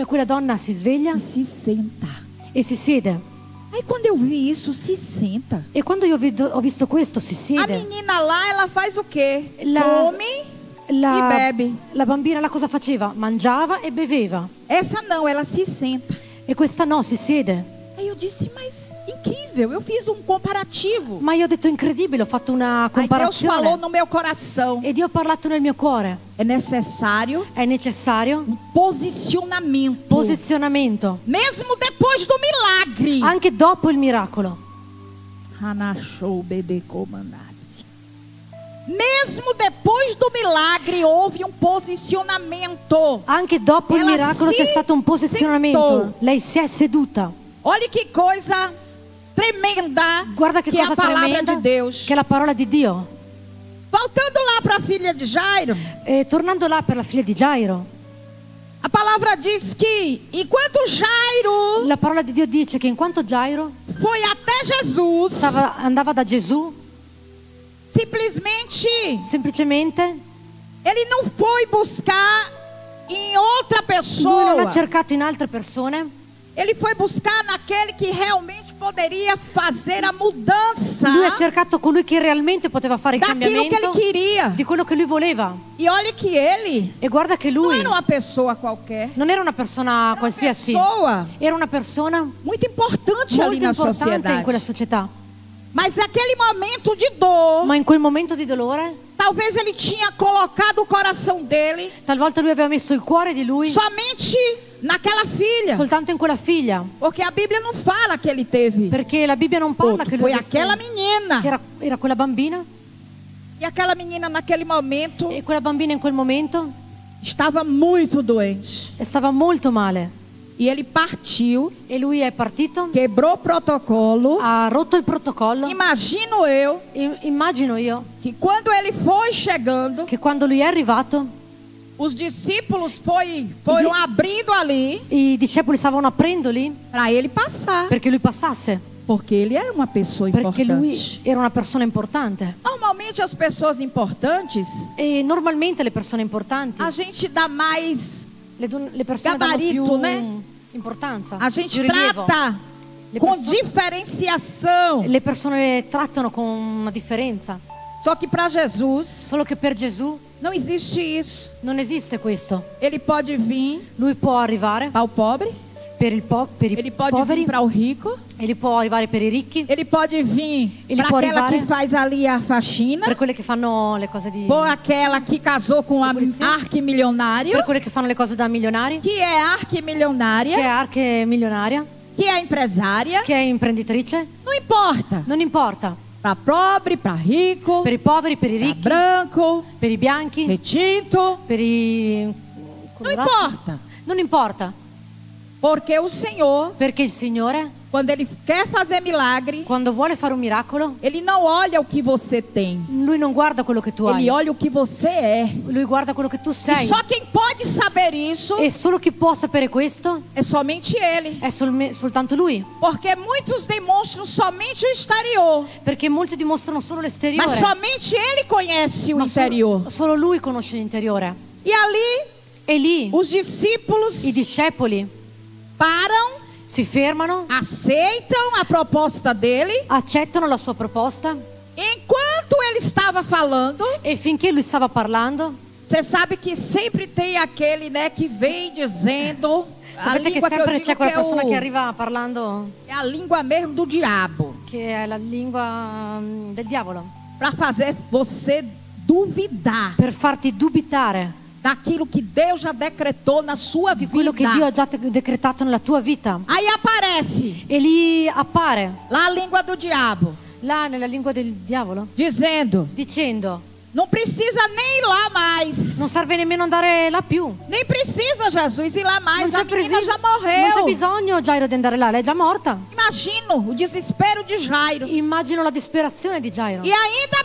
quella donna si sveglia e se senta. e si siede. Aí quando eu vi isso, se senta. E quando io ho visto questo, si A siede. menina lá, ela faz o quê? La- Come e La, bebe. la bambina là cosa faceva? Mangiava e beveva. Essa não, ela se senta. E questa no, si siede. Aí eu disse, mas incrível, eu fiz um comparativo. Ma io ho detto incredibile, ho fatto una Aí Deus falou comparazione. no meu coração. E Dio ha parlato nel mio cuore. É necessário È necessario um posicionamento. posizionamento. Mesmo depois do milagre. Anche dopo il miracolo. Hanashou Bedecomanassi. Mesmo depois do milagre, houve um posicionamento. Anche dopo il Ela miracolo si c'è stato un posizionamento. sentou. Lei si è seduta. Olha que coisa tremenda. Guarda che que é cosa a palavra tremenda de Deus. che è la parola di Dio. Voltando lá para a filha de Jairo, E tornando là per la figlia di Gairo, a palavra diz que enquanto Jairo la parola di Dio dice che in quanto Gairo foi até Jesus, andava da Gesù, simplesmente semplicemente ele não foi buscar em outra lui non pessoa. ha cercato in altre persone, Ele foi buscar naquele que realmente poderia fazer a mudança lui ha cercato colui che realmente poteva fare il daquilo que ele cambiamento queria. di quello che lui voleva. E olha que ele E guarda che não lui era uma pessoa qualquer. non era una persona qualsiasi, Pessoa era una persona muito importante ali molto na importante in quella sociedade. società. Mas naquele momento de dor, Ma in quel momento di dolore, talvez ele tinha colocado o coração dele talvolta lui aveva messo il cuore di lui somente naquela filha. soltanto in quella figlia, Porque a Bíblia não fala que ele teve. perché la Bibbia non parla Outro. che lui Foi avesse- aquela menina. che era quella bambina, E aquela menina naquele momento e quella bambina in quel momento estava muito doente. stava molto male E ele partiu, e lui è partito, quebrou o protocolo. ha rotto il protocollo. Imagino eu Immagino io que quando ele foi chegando, che quando lui è arrivato, os discípulos foram abrindo ali i discepoli stavano aprendo lì para ele passar. perché lui passasse, Porque ele era uma pessoa perché lui importante. era una persona importante. Normalmente as pessoas importantes, E normalmente le persone importanti, a gente dá mais, le persone danno gabarito, più né? importanza, a gente più rilievo. trata Le com perso- diferenciação. Le persone le trattano con una differenza. Só que para Jesus Solo che per Gesù não existe isso. non esiste questo. Ele pode vir Lui può arrivare para o pobre, per i ele pode poveri, vir para o rico, e lui può arrivare per i ricchi, ele pode vir Ele para può aquela arrivare que faz ali a faxina, per quelle che fanno le cose di... por aquela que casou com a arquimilionário, per quelle che fanno le cose da milionari, que é che è arquimilionária, anche milionaria, que é empresária, che è imprenditrice, não importa. non importa. Para pobre, para rico, Per i poveri, per i para ricchi, branco, per i bianchi, retinto, per i não colorati. importa. Non importa, Porque o Senhor, perché il Signore, quando Ele quer fazer milagre, quando vuole fare un miracolo, Ele não olha o que você tem. Lui non guarda quello che tu hai, Ele olha o que você é. Lui guarda quello che tu E sei. só quem pode saber isso E solo chi può sapere questo é somente Ele. è soltanto Lui, Porque muitos demonstram somente o exterior, perché molti dimostrano solo l'esteriore, mas somente Ele conhece o ma interior. solo Lui conosce l'interiore. E ali, E lì os discípulos i discepoli param, si fermano, aceitam a proposta dele. accettano la sua proposta Enquanto ele estava falando, e finché lui stava parlando, você sabe que sempre tem aquele, né, que vem dizendo a sapete che língua que eu sempre digo c'è quella que é, persona che arriva parlando é a língua mesmo do diabo, che è la lingua del diavolo, para fazer você duvidar per farti dubitare daquilo que Deus já decretou na sua di quello che Dio ha vida. già decretato nella tua vita. Aí aparece E lì appare, lá a língua do diabo, là nella lingua del diavolo, dizendo: dicendo: não precisa nem ir lá mais. non serve nemmeno andare là più. Nem precisa Jesus ir lá mais, Non a c'è, menina já non c'è morreu. bisogno Gairo di andare là, lei è già morta. Imagino o desespero de Jairo. Immagino la disperazione di Gairo. E ainda,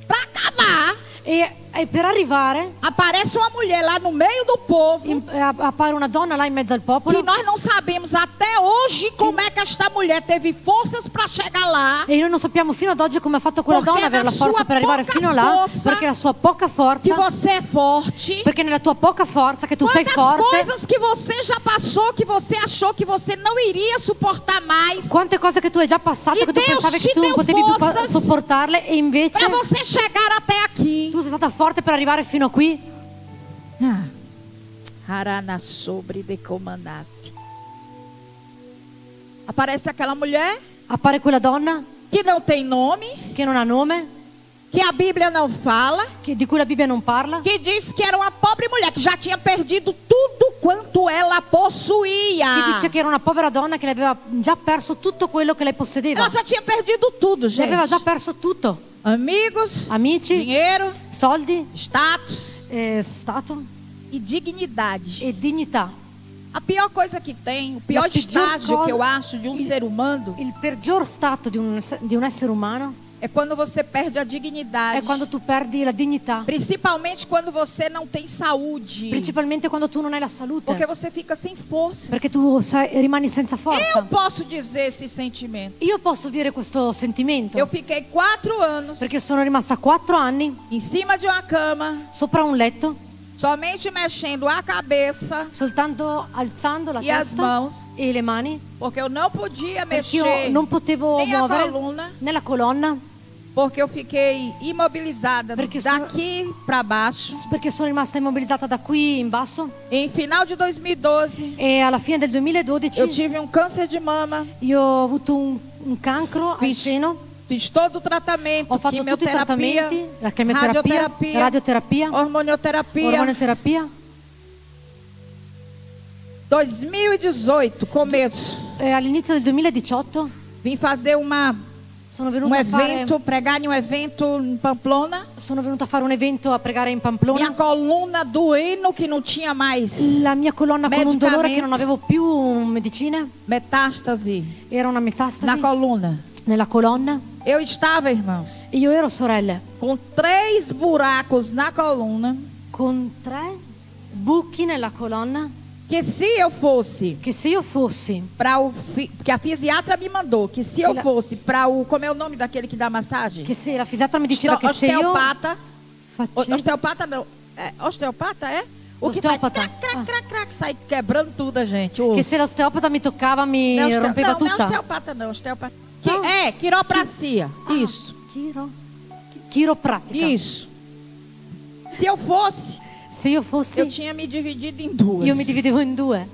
para acabar, E per arrivare aparece uma mulher lá no meio do povo, appare una donna là in mezzo al que popolo, nós não sabemos até hoje como é que esta mulher teve forças para chegar lá. e noi non sappiamo fino ad oggi come ha fatto quella Perché donna ad avere la la forza sua per arrivare poca fino là, forza, perché la sua poca Que forza, você é forte. perché nella tua poca forza, che tu sei Quantas forte, coisas que você já passou, que você achou que você não iria suportar mais, quante cose che tu hai già passato, E che tu Deus pensavi ti che tu non deu potevi più forças sopportarle, e invece para você chegar até aqui. tu sei stata forte per arrivare fino a qui. Harana sobre de comandasse. Aparece aquela mulher Appare quella donna que não tem nome, che non ha nome, que a Bíblia não fala, di cui la Bibbia non parla, que diz que era uma pobre mulher que já tinha perdido tudo quanto ela possuía. che dice che era una povera donna che aveva già perso tutto quello che lei possedeva. Ela já tinha perdido tudo, Lei aveva già gente. perso tutto: Amigos, amici, dinheiro, soldi, status stato e dignidade. e dignità. A pior coisa que tem, o pior La peggior estágio cosa- que eu acho de um ser humano Il peggior stato di un essere umano é quando você perde a dignidade. è quando tu perdi la dignità, Principalmente quando você não tem saúde. principalmente quando tu non hai la Porque salute, você fica sem força. perché tu rimani senza Eu forza. posso dizer esse sentimento. Io posso dire questo sentimento Eu fiquei 4 anos perché sono rimasta 4 anni em cima de uma cama, sopra un letto, somente mexendo a cabeça soltanto alzando la e as testa mãos, e le mani, porque eu não podia perché io mexer non potevo nem a muovere coluna, nella colonna, porque eu fiquei imobilizada Perché daqui para baixo. perché sono rimasta immobilizzata da qui in basso, Em final de 2012, e alla fine del 2012 eu tive um câncer de mama, io ho avuto un cancro al Fiz seno, fiz todo o tratamento, ho fatto tutti i quimioterapia, trattamenti, la chemioterapia, radioterapia, hormonioterapia. ormonoterapia. 2018, começo, E all'inizio del 2018 vim fazer sono venuta a fare evento, pregar em um evento em Pamplona. un evento a pregare in Pamplona. Minha coluna doendo que não tinha mais La mia colonna con un dolore Medicamenti. che non avevo più medicine, metástase era una na metastasi coluna. nella colonna. Eu estava, irmãos, E io ero, sorelle, com 3 buracos na coluna, con 3 buchi nella colonna, que se eu fosse che se io fossi, para que a fisiatra me mandou, que se eu la- fosse para o, como é o nome daquele que dá massagem? che se la fisiatra mi diceva che se io Osteopata. facessi Osteopata não. É, osteopata é? O que faz Osteopata. crac, crac, crac, crac, sai quebrando tudo a gente. o che osso. se l'osteopata mi toccava mi Não, rompeva não, não é tutta. osteopata não, osteopata. Não. É, quiropracia. Isso. Chiropratica. Isso. Se eu fosse, Se io fossi, eu tinha me dividido em duas. io mi dividevo in due,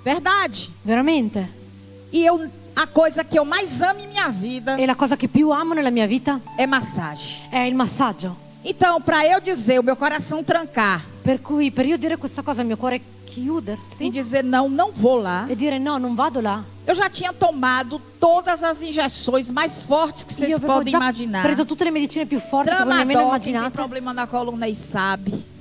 Verdade. veramente. E a coisa que eu mais amo em minha vida E la cosa che più amo nella mia vita é massagem. è il massaggio. Então, para eu dizer, o meu coração trancar Per cui per io dire questa cosa il mio cuore e chiudersi dizer não, não vou lá. e dire no, non vado là. Eu já tinha tomado todas as injeções mais fortes que vocês Io avevo podem già imaginar. preso tutte le medicine più forti che voi nemmeno Tramadol, quem tem immaginate. problema na coluna e sabe.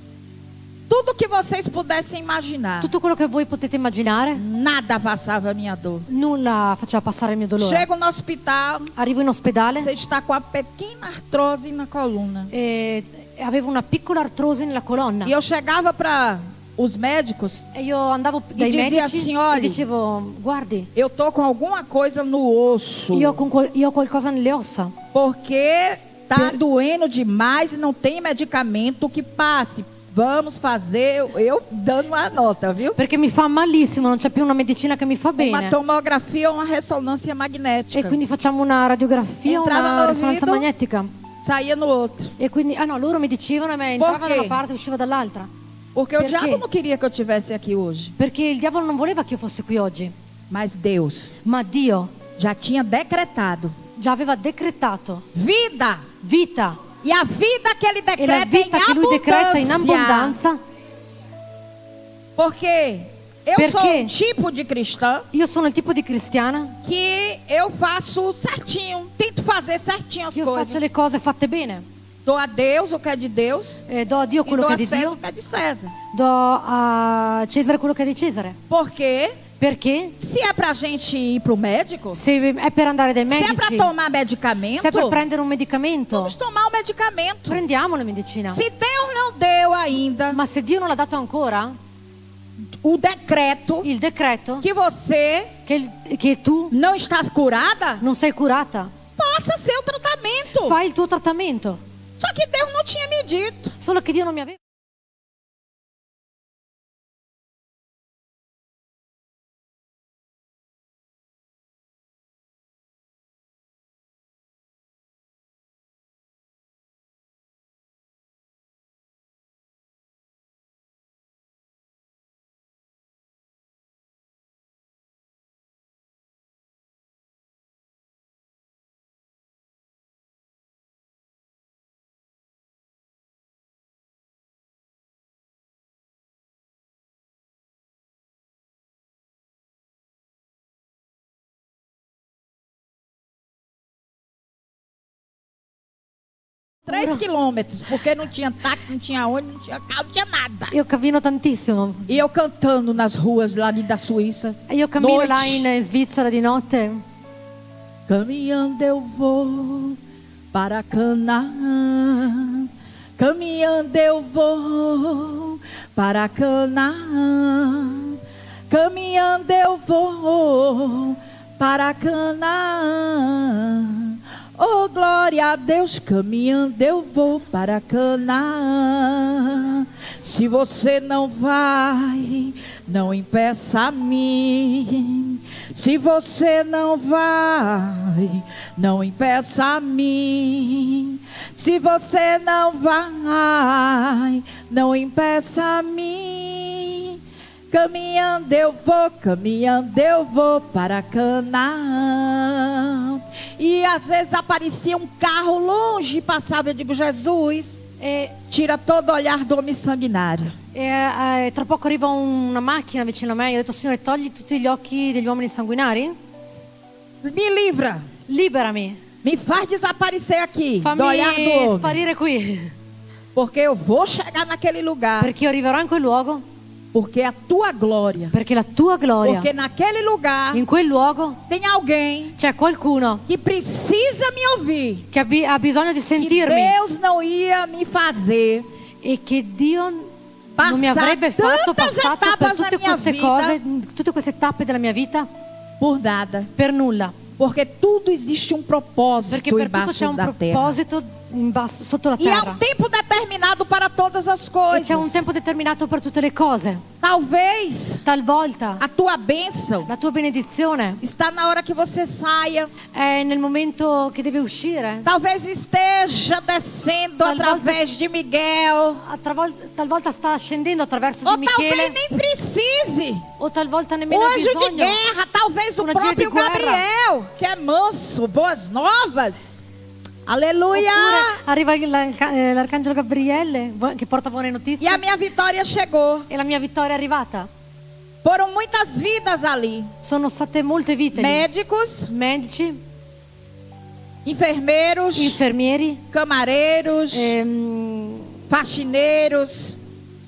Tudo que vocês pudessem imaginar. Tutto quello che voi potete immaginare, Nada passava a minha dor. nulla faceva passare il mio dolore. Chego no hospital, Arrivo in ospedale você está com a pequena artrose na coluna. e avevo una piccola artrosi nella colonna. E eu chegava para os médicos, E io andavo dai dizia medici assim, e olha, dicevo, guardi, eu tô com alguma coisa no osso. io ho qualcosa nelle ossa. Porque tá doendo demais e não tem medicamento que passe. Vamos fazer, eu dando uma nota, viu? Perché mi fa malissimo, non c'è più una medicina che mi fa Uma bene. tomografia ou uma ressonância magnética. E quindi facciamo una radiografia, Entrava una no risonanza ouvido. magnetica. Saía no outro. E quindi, no, loro mi dicevano, ma entrava da quê? una parte e usciva dall'altra. Porque o Por diabo quê? não queria que eu estivesse aqui hoje. Perché il diavolo non voleva che io fossi qui oggi. Mas Deus Ma Dio já tinha decretado già aveva decretato vida. vita. E a vida que ele E la decreta vita che lui decreta in abbondanza. Porque eu Perché? sou um tipo de cristã Io sono il tipo di cristiana, que eu faço certinho. Tento fazer certinho as io faccio coisas. le cose fatte bene. Dou a Deus o que é de Deus. Do a Dio E quello dou che a è di César Dio, o que é de César. do a Cesare quello che è di Cesare. Porque Perché se é pra gente ir pro médico, se è per andare dai se é pra medici, tomar medicamento, se è per prendere un medicamento, vamos tomar o medicamento. prendiamo la medicina. Se Deus não deu ainda Ma se Dio non l'ha dato ancora, o decreto il decreto que você che tu não está curada, non sei curata, faça seu tratamento. fai il tuo trattamento. Só que Deus não tinha me dito. Solo che Dio non mi aveva. Três quilômetros, porque não tinha táxi, não tinha ônibus, não tinha carro, não tinha nada. Io cammino tantissimo. E eu cantando nas ruas lá da Suíça. E io cammino Noite. là in Svizzera di notte. Caminhando eu vou para Canaã. Caminhando eu vou para Canaã. Caminhando eu vou para Canaã. Oh, glória a Deus, caminhando eu vou para Canaã. Se você não vai, não impeça a mim. Se você não vai, não impeça a mim. Se você não vai, não impeça a mim. Caminhando eu vou para Canaã. E às vezes aparecia um carro longe e passava, eu digo, Jesus, tira todo olhar do homem sanguinário. Tra poco arriva una macchina vicino a me. Io ho detto, Signore, togli tutti gli occhi degli uomini sanguinari. Me livra, Liberami. me faz desaparecer aqui do olhar do Fammi homem. sparire qui. Porque eu vou chegar naquele lugar. Perché io arriverò in quel luogo. Porque a tua glória. Perché la tua gloria. Porque naquele lugar In quel luogo tem alguém c'è qualcuno que precisa me ouvir. che ha bisogno di Que sentirmi. Deus não ia me fazer E che Dio non mi avrebbe fatto passato per tutte queste cose, tutte queste tappe della mia vita, por nada. per nulla. Porque tudo existe propósito Perché per tutto c'è embaixo un da terra. proposito sotto la E há terra. tempo determinado para todas as E coisas. c'è un tempo determinato per tutte le cose. Talvez Talvolta a tua bênção la tua benedizione está na hora que você saia. è nel momento che deve uscire. Talvez esteja descendo Talvolta- através de Miguel. Talvolta sta scendendo attraverso Ou di talvez Michele, nem precise. o talvolta Um nemmeno ha anjo de bisogno. guerra, talvez o Uma dia de próprio guerra. Gabriel, que é manso, boas novas. Aleluia! Oppure arriva l'arcangelo Gabriele che porta buone E notizie a minha vitória chegou. e la mia vittoria è arrivata. Foram muitas vidas ali. Sono state molte vite lì. Médicos, Medici, enfermeiros, infermieri, camareiros, faxineiros,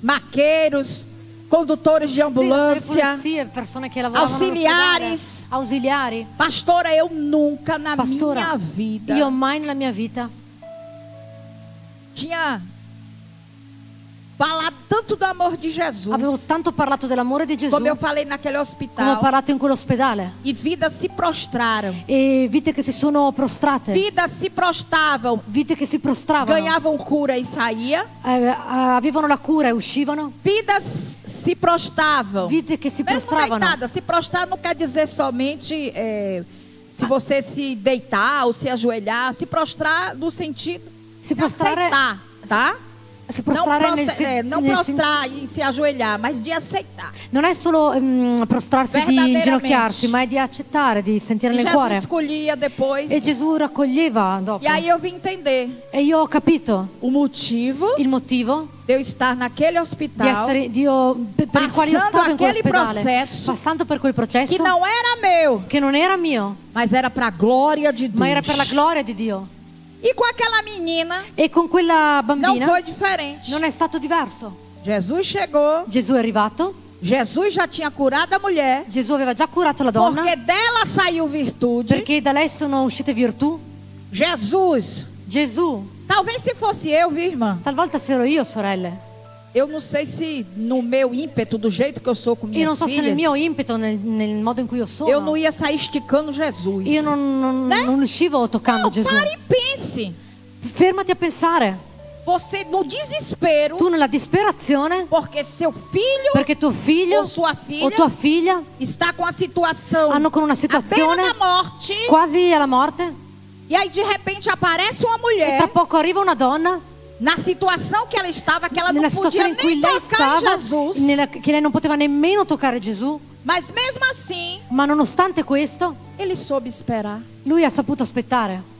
maqueiros, condutores de sì, le ambulância. pulizie, persone che lavoravano Auxiliares. all'ospedale, ausiliari. Pastora, eu nunca na Pastora, minha vida io mai nella mia vita tinha falado tanto do amor de Jesus. avevo tanto parlato dell'amore di Gesù, Como eu falei naquele come ho hospital. parlato in quell'ospedale, E vidas se prostraram. e vite che si sono prostrate, Vidas se prostravam. vite che si prostravano, Ganhavam cura e saía. avevano la cura e uscivano, Vidas se prostravam. vite che si Mesmo prostravano. deitada. Se prostrar não quer dizer somente se você se deitar ou se ajoelhar. Se prostrar no sentido Si de prostrare, aceitar, tá? si Não, prostrare nel não nel prostrar e se ajoelhar, mas de aceitar. non è solo prostrarsi di Verdaderamente. inginocchiarsi, ma è di accettare, di sentire E nel Jesus cuore. escolhia depois. E Gesù raccoglieva dopo. E aí eu vim entender E io ho capito o motivo il motivo de eu estar naquele di hospital essere per il quale io Passando stavo in aquele quell'ospedale, processo passando per quel processo que não era meu, che non era mio, mas era para a glória de Deus. ma era per la gloria di Dio. E com aquela menina E con quella não bambina foi diferente. non è stato diverso. Jesus chegou, Gesù è arrivato, Jesus já tinha curado a mulher, Gesù aveva già curato la donna, porque dela saiu virtude. perché da lei sono uscite virtù. Jesus Gesù Talvez se fosse eu, viu, irmã? Talvolta se ero io, sorelle. Eu não sei se no meu ímpeto, do jeito que eu sou com Io minhas non so se nel filhas, mio impeto, nel modo in cui io sono, eu não ia sair esticando Jesus. io non uscivo toccando Não, Gesù. pare e pense. Fermati a pensare. Você no desespero, Tu nella disperazione, porque seu filho perché tuo figlio ou sua o filha tua figlia está com a situação hanno con una à beira situazione da morte, quasi alla morte, e aí de repente aparece uma e mulher tra poco arriva una donna na situação que ela estava, que ela não nella podia situazione in cui nem lei tocar em stava, Jesus, che lei non poteva nemmeno toccare Gesù, mas mesmo assim, ma nonostante questo, ele soube esperar. lui ha saputo aspettare.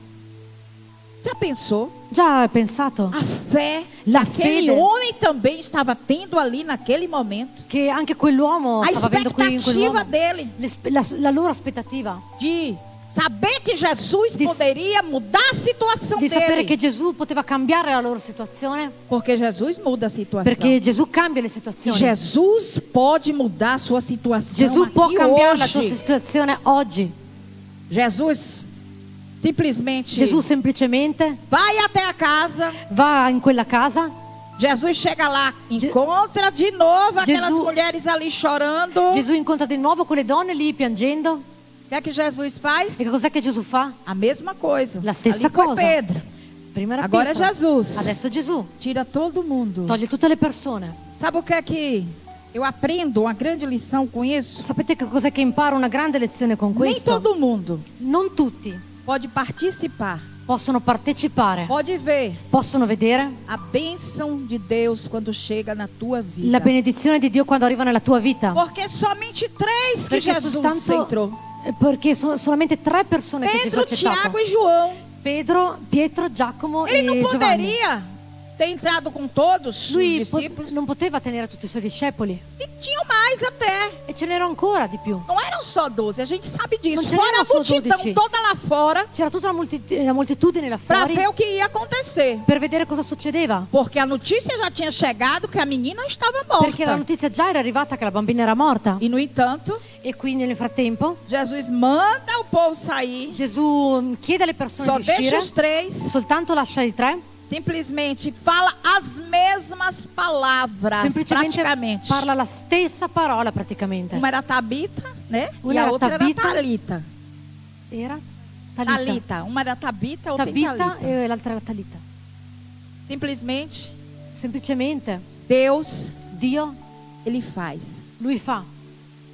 Já pensou? Già hai pensato A fé La que aquele fede. homem também estava tendo ali naquele momento. che anche quell'uomo A stava avendo qui in expectativa quell'uomo? dele La loro aspettativa de saber que Jesus Di- poderia mudar a situação di sapere che dele. Gesù poteva cambiare la loro situazione, Porque Jesus muda a situação. perché Gesù cambia le E situazioni. Jesus pode mudar a sua situação Gesù può aqui cambiare la tua hoje. situazione oggi. Jesus simplesmente Gesù semplicemente vai até a casa. va in quella casa, Jesus chega lá, encontra de novo aquelas Jesus- mulheres ali chorando. Gesù incontra di nuovo quelle donne lì piangendo. O que é que Jesus faz? E che cos'è che Gesù fa? A mesma coisa. La stessa Ali foi cosa. Pedro. Prima era Agora Pietro, è Jesus. adesso è Gesù. Tira todo mundo. Toglie tutte le persone. Sabe o que é que eu aprendo? Uma grande lição com isso. Sapete che cos'è che imparo una grande lezione con Nem questo? todo mundo Non tutti pode participar, possono partecipare, pode ver possono vedere a bênção de Deus quando chega na tua vida. la benedizione di Dio quando arriva nella tua vita. Porque somente 3 que Perché Jesus soltanto entrou. perché sono solamente 3 persone che Gesù ha Pedro, accettato. Tiago e João. Pietro, Giacomo Ele e não Giovanni. poderia ter entrado com todos os Lui discípulos. non poteva tenere tutti i suoi discepoli, E tinham mais até. e ce n'erano ancora di più. Não eram só 12, a gente sabe disso. Não ce Fora n'erano a só multidão 12. toda lá fora C'era tutta la moltitudine là para fuori ver o que ia acontecer. per vedere cosa succedeva. Porque a notícia já tinha chegado que a menina estava morta. Perché la notizia già era arrivata che la bambina era morta. E no entanto, E quindi nel frattempo Jesus manda o povo sair. Gesù chiede alle persone Só di deixa uscire, os 3. soltanto lascia i 3, Simplesmente fala as mesmas palavras, semplicemente praticamente. parla la stessa parola praticamente. Uma era Tabita, né? Uma e a era outra Tabita. era Talita. Era Talita. Talita. Uma era Tabita, outra Tabita Talita. e l'altra era Talita. Simplesmente, Semplicemente Deus, Dio, Ele faz. lui fa.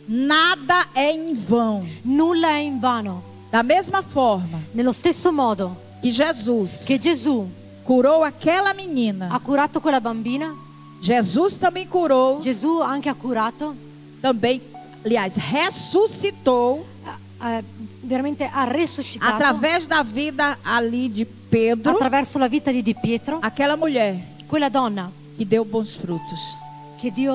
Nada é em vão. Nulla è in vano. Da mesma forma Nello stesso modo que Jesus che Gesù curou aquela menina, ha curato quella bambina, Jesus também curou, Gesù anche ha curato, também, aliás, ressuscitou veramente ha resuscitato através da vida ali de Pedro, attraverso la vita di Pietro, aquela mulher quella donna que deu bons frutos. che che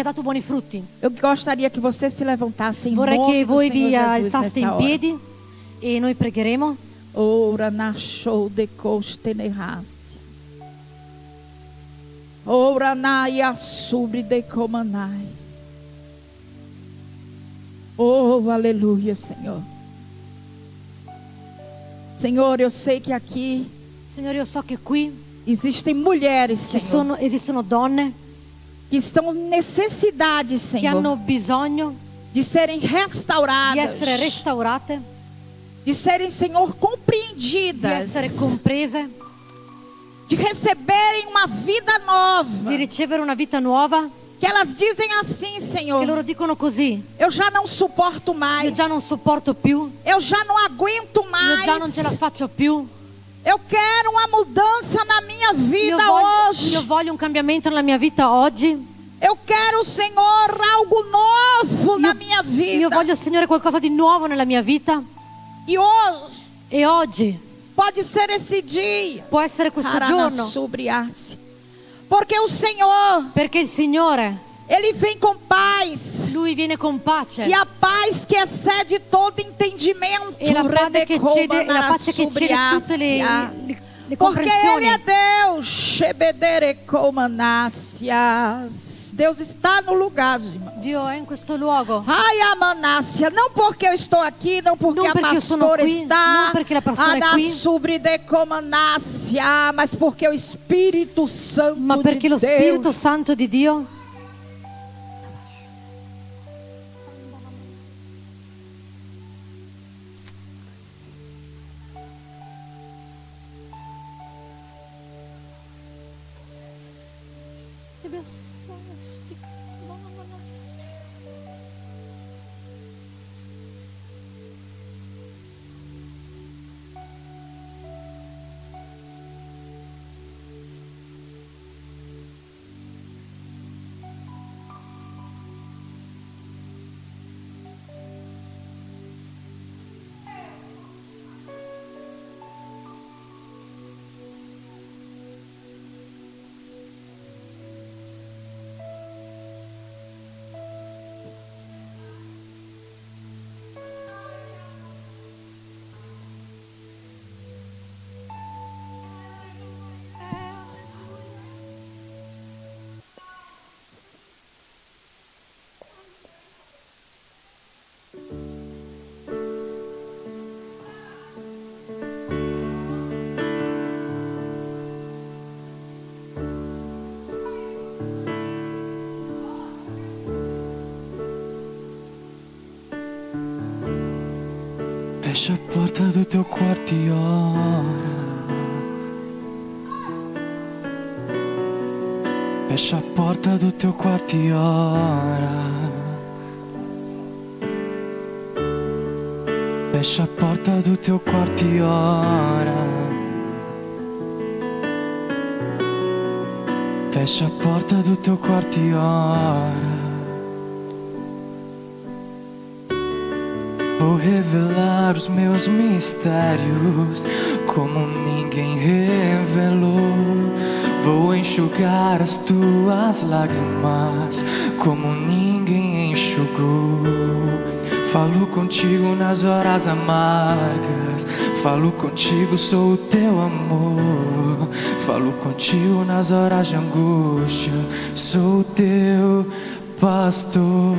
ha dato buoni frutti. Eu gostaria que você se levantasse em Vorrei nome che do voi Senhor vi Jesus alzaste in nesta hora. piedi e noi pregheremo. Ora na show de costenerracia. Ora na yasubre de comanai. Oh, aleluia, Senhor. Senhor, eu sei que aqui Signore, io so che qui existem mulheres, Senhor, esistono donne que estão em necessidade, che hanno Senhor, bisogno de serem di restauradas, essere restaurate, de serem, Senhor, di compreendidas, essere comprese, de receberem uma vida di nova. ricevere una vita nuova. Que elas dizem assim, Che Senhor: loro dicono così: eu já não suporto mais, io già non sopporto più, eu já não aguento io già non mais, ce la faccio più. eu quero uma mudança na minha vida hoje. Io voglio un cambiamento nella mia vita oggi. Eu quero, Senhor, algo novo na minha vida. Io voglio, Signore, qualcosa di nuovo nella mia vita. E hoje E oggi pode ser esse dia. può essere questo giorno, Sobriar-se. Porque o Senhor, perché il Signore, Ele vem com paz. Lui viene con pace. E a paz que excede todo entendimento. E la pace che cede tutte le Porque comprensioni. Ele é Deus. Shebederecomanácias. Deus está no lugar, irmão. Dio è in questo luogo. Ai, Amanácia, não porque eu estou aqui, não porque Não a perché eu sono pastora qui, está, não perché la pastora è qui. Adassubredecomanácia, mas porque o Espírito Santo Ma perché lo de Deus Spirito Santo di Dio Fecha a porta do teu quarto e ora. Fecha a porta do teu quarto e ora. Fecha a porta do teu quarto e ora. Fecha a porta do teu quarto e ora. Vou revelar os meus mistérios como ninguém revelou. Vou enxugar as tuas lágrimas como ninguém enxugou. Falo contigo nas horas amargas. Falo contigo, sou o teu amor. Falo contigo nas horas de angústia. Sou o teu pastor.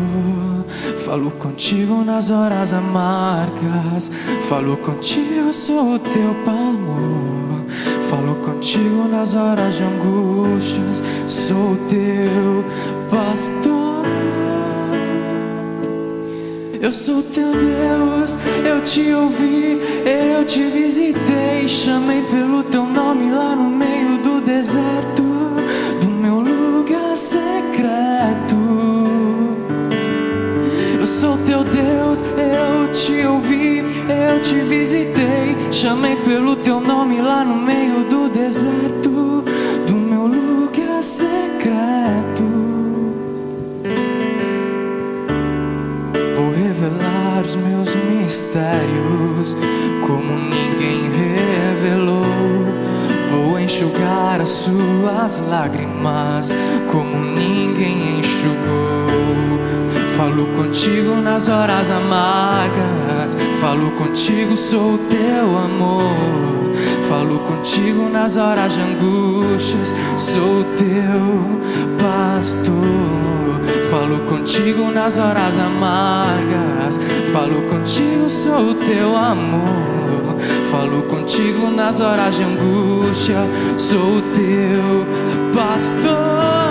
Falo contigo nas horas amargas. Falo contigo, sou o teu amor. Falo contigo nas horas de angústias. Sou o teu pastor. Eu sou teu Deus, eu te ouvi, eu te visitei. Chamei pelo teu nome lá no meio do deserto, do meu lugar secreto. Eu sou teu Deus, eu te ouvi, eu te visitei. Chamei pelo teu nome lá no meio do deserto, do meu lugar secreto. Vou revelar os meus mistérios como ninguém revelou. Vou enxugar as suas lágrimas como ninguém enxugou. Falo contigo nas horas amargas. Falo contigo, sou o teu amor. Falo contigo nas horas de angústias. Sou o teu pastor. Falo contigo nas horas amargas. Falo contigo, sou o teu amor. Falo contigo nas horas de angústia. Sou o teu pastor.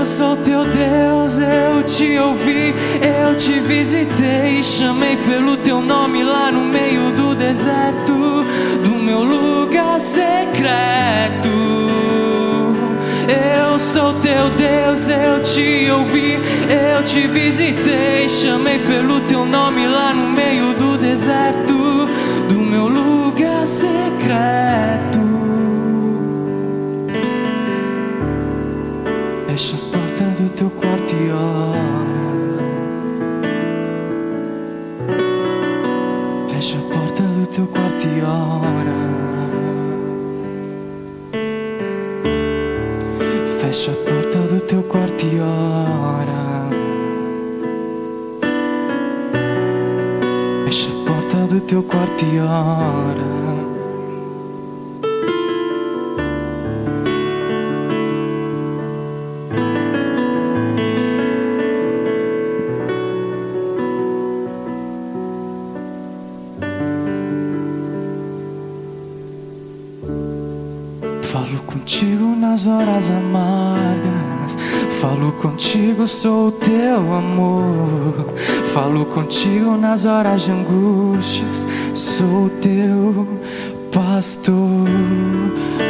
Eu sou teu Deus, eu te ouvi, eu te visitei. Chamei pelo teu nome lá no meio do deserto, do meu lugar secreto. Eu sou teu Deus, eu te ouvi, eu te visitei. Chamei pelo teu nome lá no meio do deserto, do meu lugar secreto. Fecha a porta do teu quarto e ora. Fecha a porta do teu quarto e ora. Fecha a porta do teu quarto e ora. Fecha a porta do teu quarto e ora. Falo contigo nas horas amargas, falo contigo, sou o teu amor. Falo contigo nas horas de angústias, sou o teu pastor.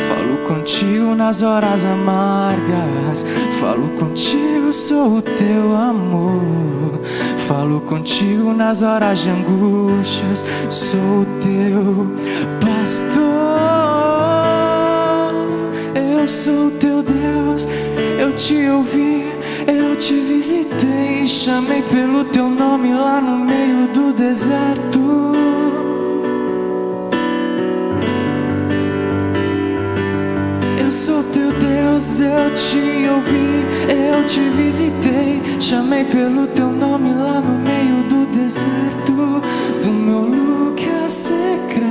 Falo contigo nas horas amargas, falo contigo, sou o teu amor. Falo contigo nas horas de angústias, sou o teu pastor. Eu sou teu Deus, eu te ouvi, eu te visitei, chamei pelo teu nome lá no meio do deserto. Eu sou teu Deus, eu te ouvi, eu te visitei, chamei pelo teu nome lá no meio do deserto, do meu lugar secreto.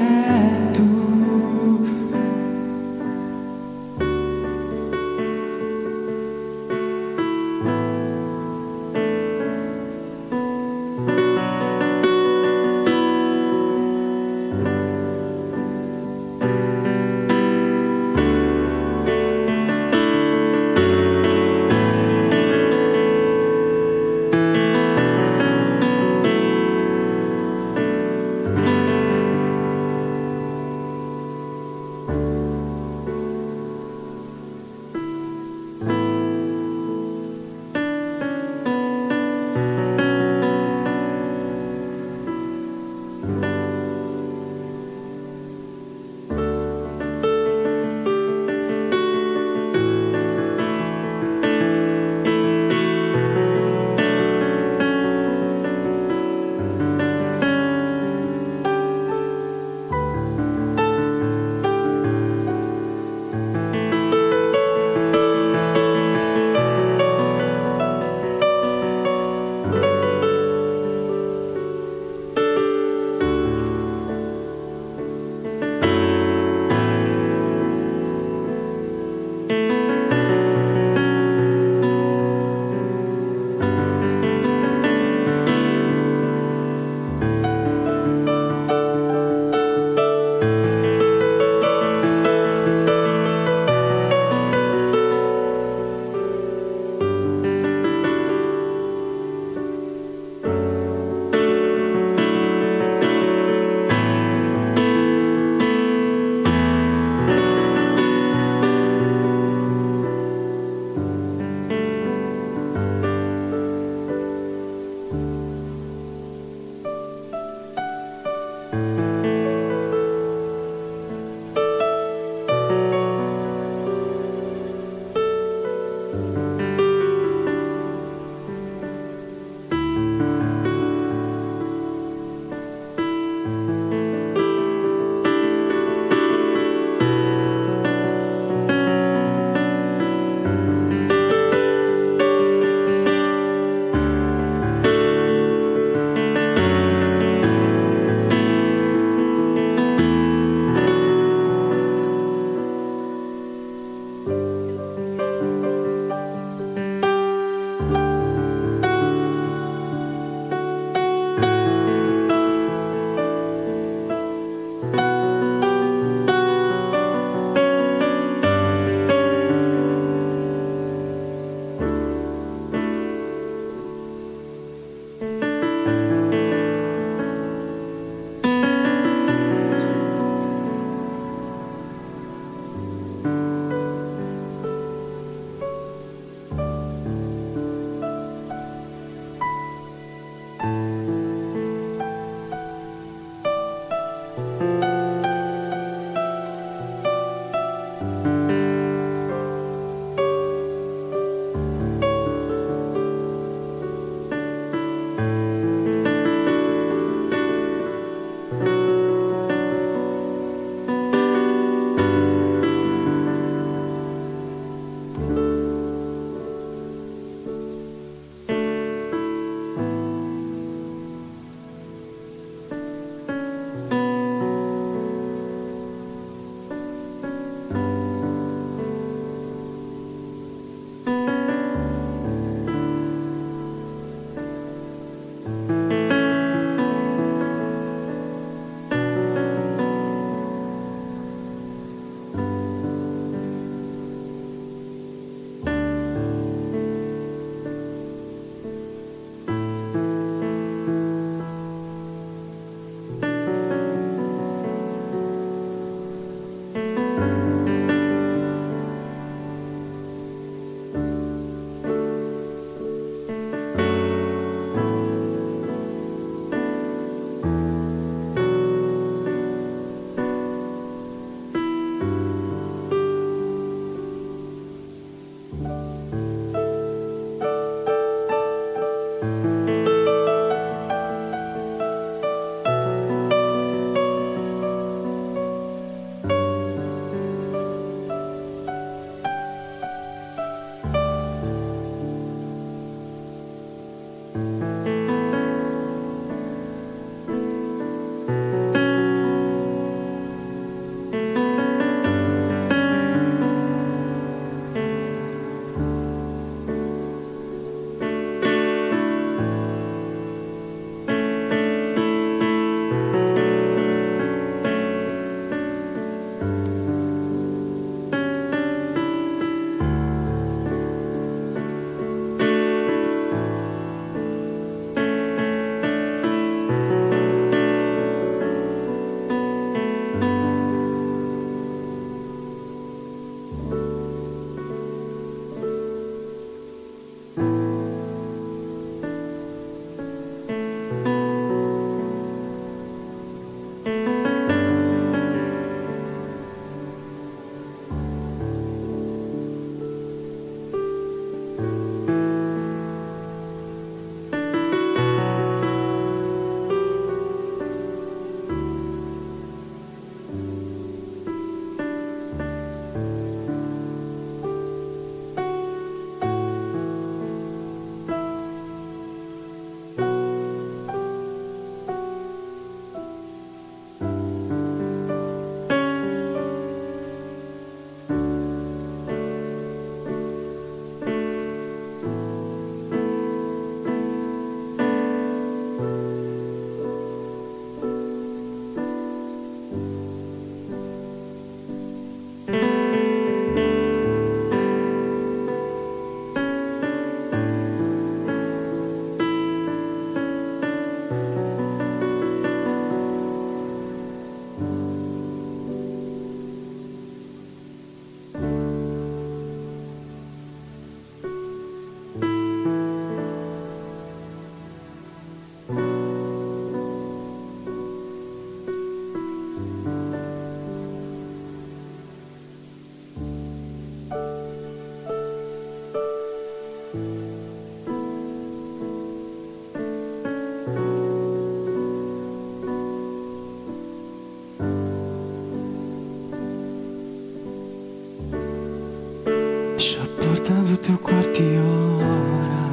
Fecha a porta do teu quarto e ora.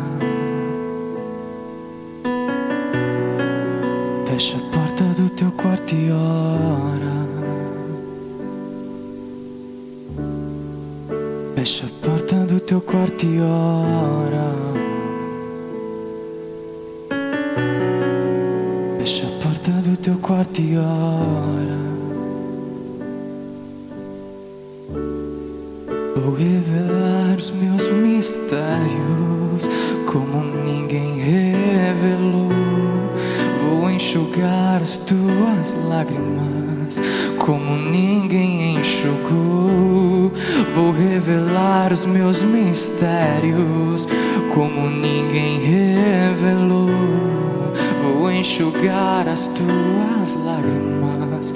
Fecha a porta do teu quarto e ora. Fecha a porta do teu quarto e ora. Fecha a porta do teu quarto e ora. Vou revelar os meus mistérios como ninguém revelou. Vou enxugar as tuas lágrimas como ninguém enxugou. Vou revelar os meus mistérios como ninguém revelou. Vou enxugar as tuas lágrimas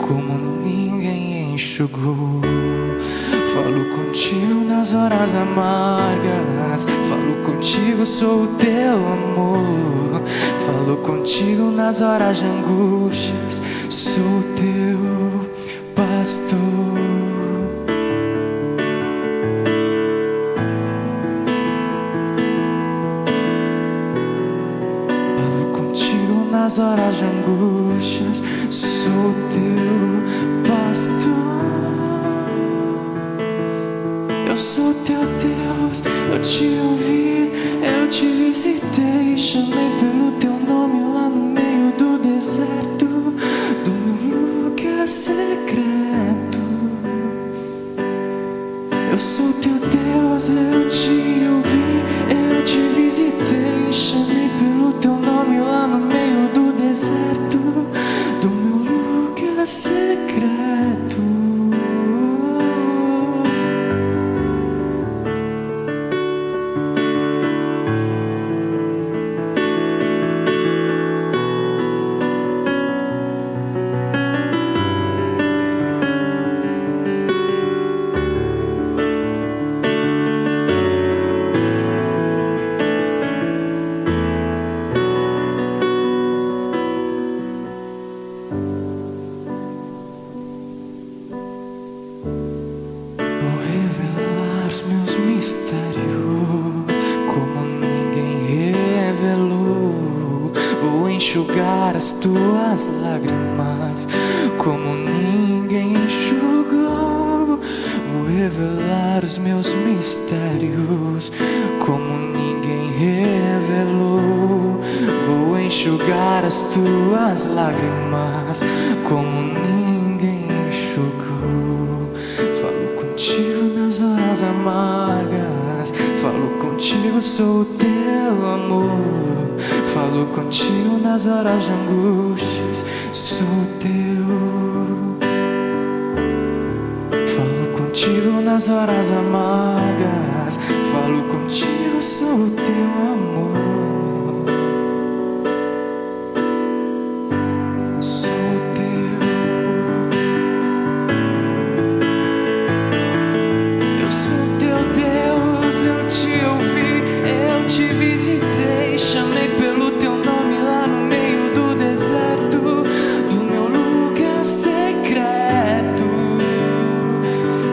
como ninguém enxugou. Falo contigo nas horas amargas, falo contigo, sou o teu amor. Falo contigo nas horas de angústias, sou o teu pastor. Falo contigo nas horas de angústias, sou o teu pastor. Eu sou teu Deus, eu te ouvi, eu te visitei. Chamei pelo teu nome lá no meio do deserto, do meu lugar secreto. Eu sou teu Deus, eu te ouvi, eu te visitei. Chamei pelo teu nome lá no meio do deserto, do meu lugar secreto. Enxugar as tuas lágrimas como ninguém enxugou. Vou revelar os meus mistérios como ninguém revelou. Vou enxugar as tuas lágrimas como ninguém enxugou. Falo contigo nas horas amargas, falo contigo, sou o teu amor. Falo contigo nas horas de angústias, sou teu. Falo contigo nas horas amargas, falo contigo, sou teu amor. Sou teu. Eu sou teu Deus, eu te ouvi, eu te visitei. Chamei pelo teu nome lá no meio do deserto, do meu lugar secreto.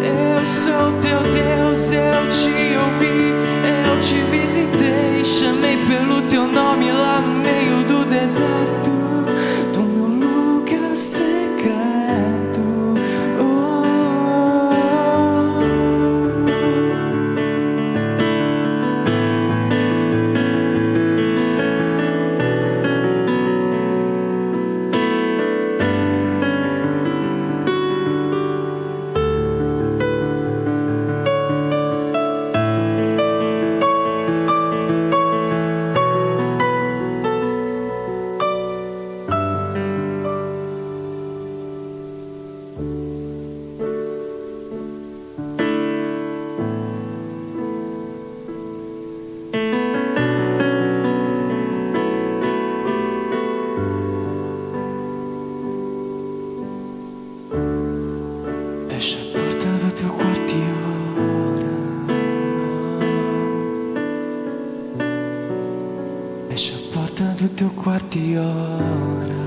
Eu sou teu Deus, eu te ouvi, eu te visitei. Chamei pelo teu nome lá no meio do deserto, do meu lugar secreto. Fecha a porta do teu quarto e ora. Fecha a porta do teu quarto e ora.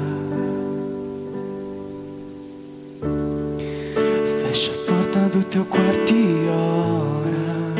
Fecha a porta do teu quarto e ora.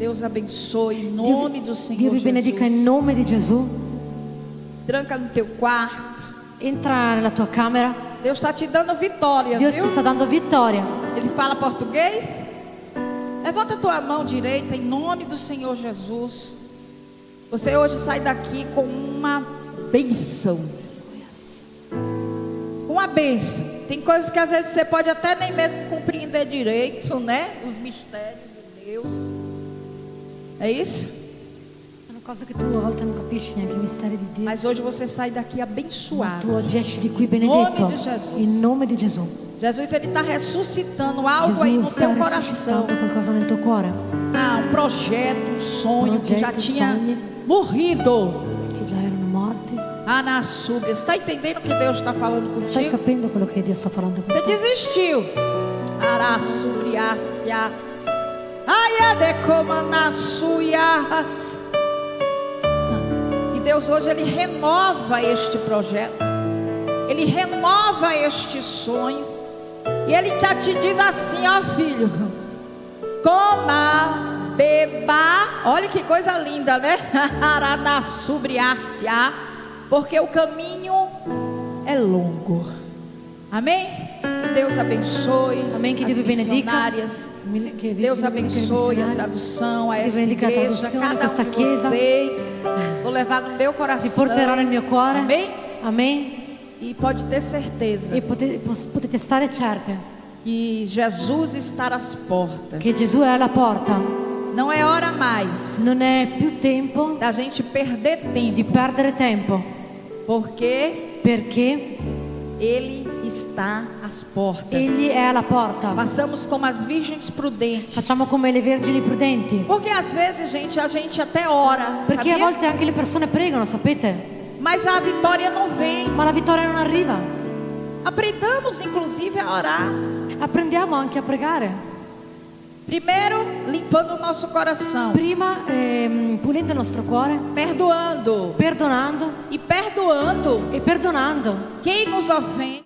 Deus abençoe em nome do Senhor Dio vi benedica in Jesus. nome di Gesù. Tranca no teu quarto. Entra nella tua camera. Deus está te dando vitória, Dio viu? ti sta dando vittoria. Ele fala português? Levanta a tua mão direita em nome do Senhor Jesus. Você hoje sai daqui com uma bênção. Uma bênção. Tem coisas que às vezes você pode até nem mesmo compreender direito, né? Os mistérios de Deus. É isso? Sono cose che tu a volte non capisci neanche i misteri di Dio. Mas hoje você sai daqui Ma abençoado. tu oggi esci di qui benedetto. Nome di Gesù. In nome di Gesù. Jesus, ele está ressuscitando algo aí Gesù no sta teu coração. risuscitando qualcosa nel tuo cuore. Ah, um projeto, um sonho que já Projeto, tinha sonho. morrido. Che già erano morti. Ah, na súbia. Você está entendendo o que Deus está falando Stai contigo? capendo quello che Dio sta parlando con Você te? desistiu. Arasubriácia. Ai, adecomanassuias. E Deus hoje ele renova este projeto. Ele renova este sonho. E ele já te diz assim, ó filho. Coma, beba. Olha que coisa linda, né? Aranassubriácia. Porque o caminho é longo. Amém? Deus abençoe. Amém, que as Dio vi benedica. missionárias. Che Deus Dio benedica i abençoe a missionari. tradução, a Dio esta benedica a igreja, traduzione, cada questa um de chiesa. vocês. Vou levar no meu Vi coração. porterò nel mio cuore. Amém? Amen. E pode ter certeza E potete stare certe que Jesus está às portas. che Gesù è alla porta. Não é hora mais Non è più tempo da gente perder tempo, di perdere tempo, porque perché Ele está às portas. Egli è alla porta. Façamos como as virgens prudentes. Facciamo come le vergini prudenti. Porque às vezes, gente, a gente até ora, Perché a sabia? volte anche le persone pregano, sapete? Mas a vitória não vem. Ma la vittoria non arriva. Aprendamos, inclusive, a orar. Apprendiamo anche a pregare. Primeiro, limpando o nosso coração, Prima pulendo il nostro cuore, perdoando perdonando e perdoando e perdonando quem nos ofende.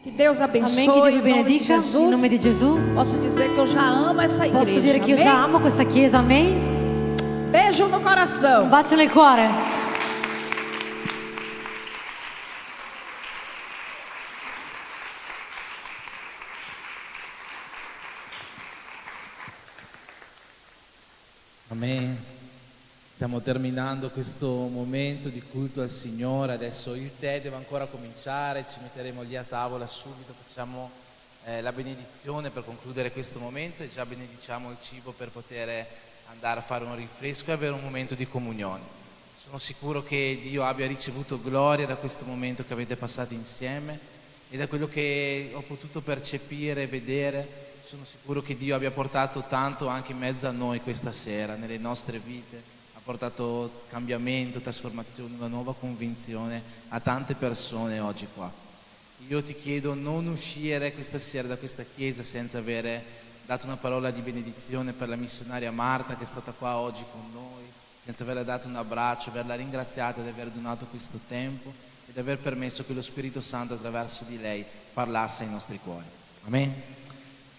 Que Deus abençoe Amém, que Dio vi em nome de benedica in nome di Jesus. Gesù. Posso dizer que eu já amo essa igreja. Posso dire che io amém? già amo questa chiesa, amen? Beijo no Un coração. bacio nel cuore. Amen. Stiamo terminando questo momento di culto al Signore. Adesso il tè deve ancora cominciare, ci metteremo lì a tavola subito, facciamo la benedizione per concludere questo momento e già benediciamo il cibo per poter andare a fare un rinfresco e avere un momento di comunione. Sono sicuro che Dio abbia ricevuto gloria da questo momento che avete passato insieme e da quello che ho potuto percepire e vedere. Sono sicuro che Dio abbia portato tanto anche in mezzo a noi questa sera, nelle nostre vite. Ha portato cambiamento, trasformazione, una nuova convinzione a tante persone oggi qua. Io ti chiedo non uscire questa sera da questa chiesa senza avere dato una parola di benedizione per la missionaria Marta che è stata qua oggi con noi, senza averle dato un abbraccio, averla ringraziata di aver donato questo tempo e di aver permesso che lo Spirito Santo attraverso di lei parlasse ai nostri cuori. Amen.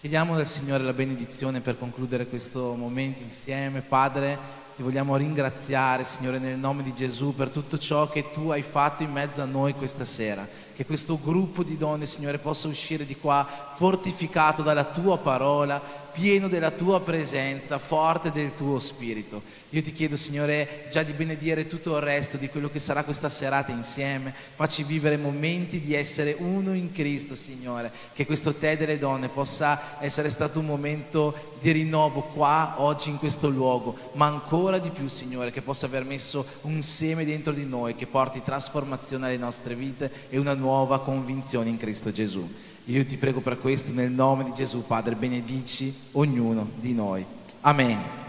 Chiediamo al Signore la benedizione per concludere questo momento insieme. Padre, ti vogliamo ringraziare, Signore, nel nome di Gesù per tutto ciò che tu hai fatto in mezzo a noi questa sera. Che questo gruppo di donne, Signore, possa uscire di qua fortificato dalla tua parola, pieno della tua presenza, forte del tuo spirito. Io ti chiedo, Signore, già di benedire tutto il resto di quello che sarà questa serata insieme. Facci vivere momenti di essere uno in Cristo, Signore, che questo Tè delle Donne possa essere stato un momento di rinnovo qua, oggi, in questo luogo, ma ancora di più, Signore, che possa aver messo un seme dentro di noi che porti trasformazione alle nostre vite e una nuova convinzione in Cristo Gesù. Io ti prego per questo nel nome di Gesù, Padre, benedici ognuno di noi. Amen.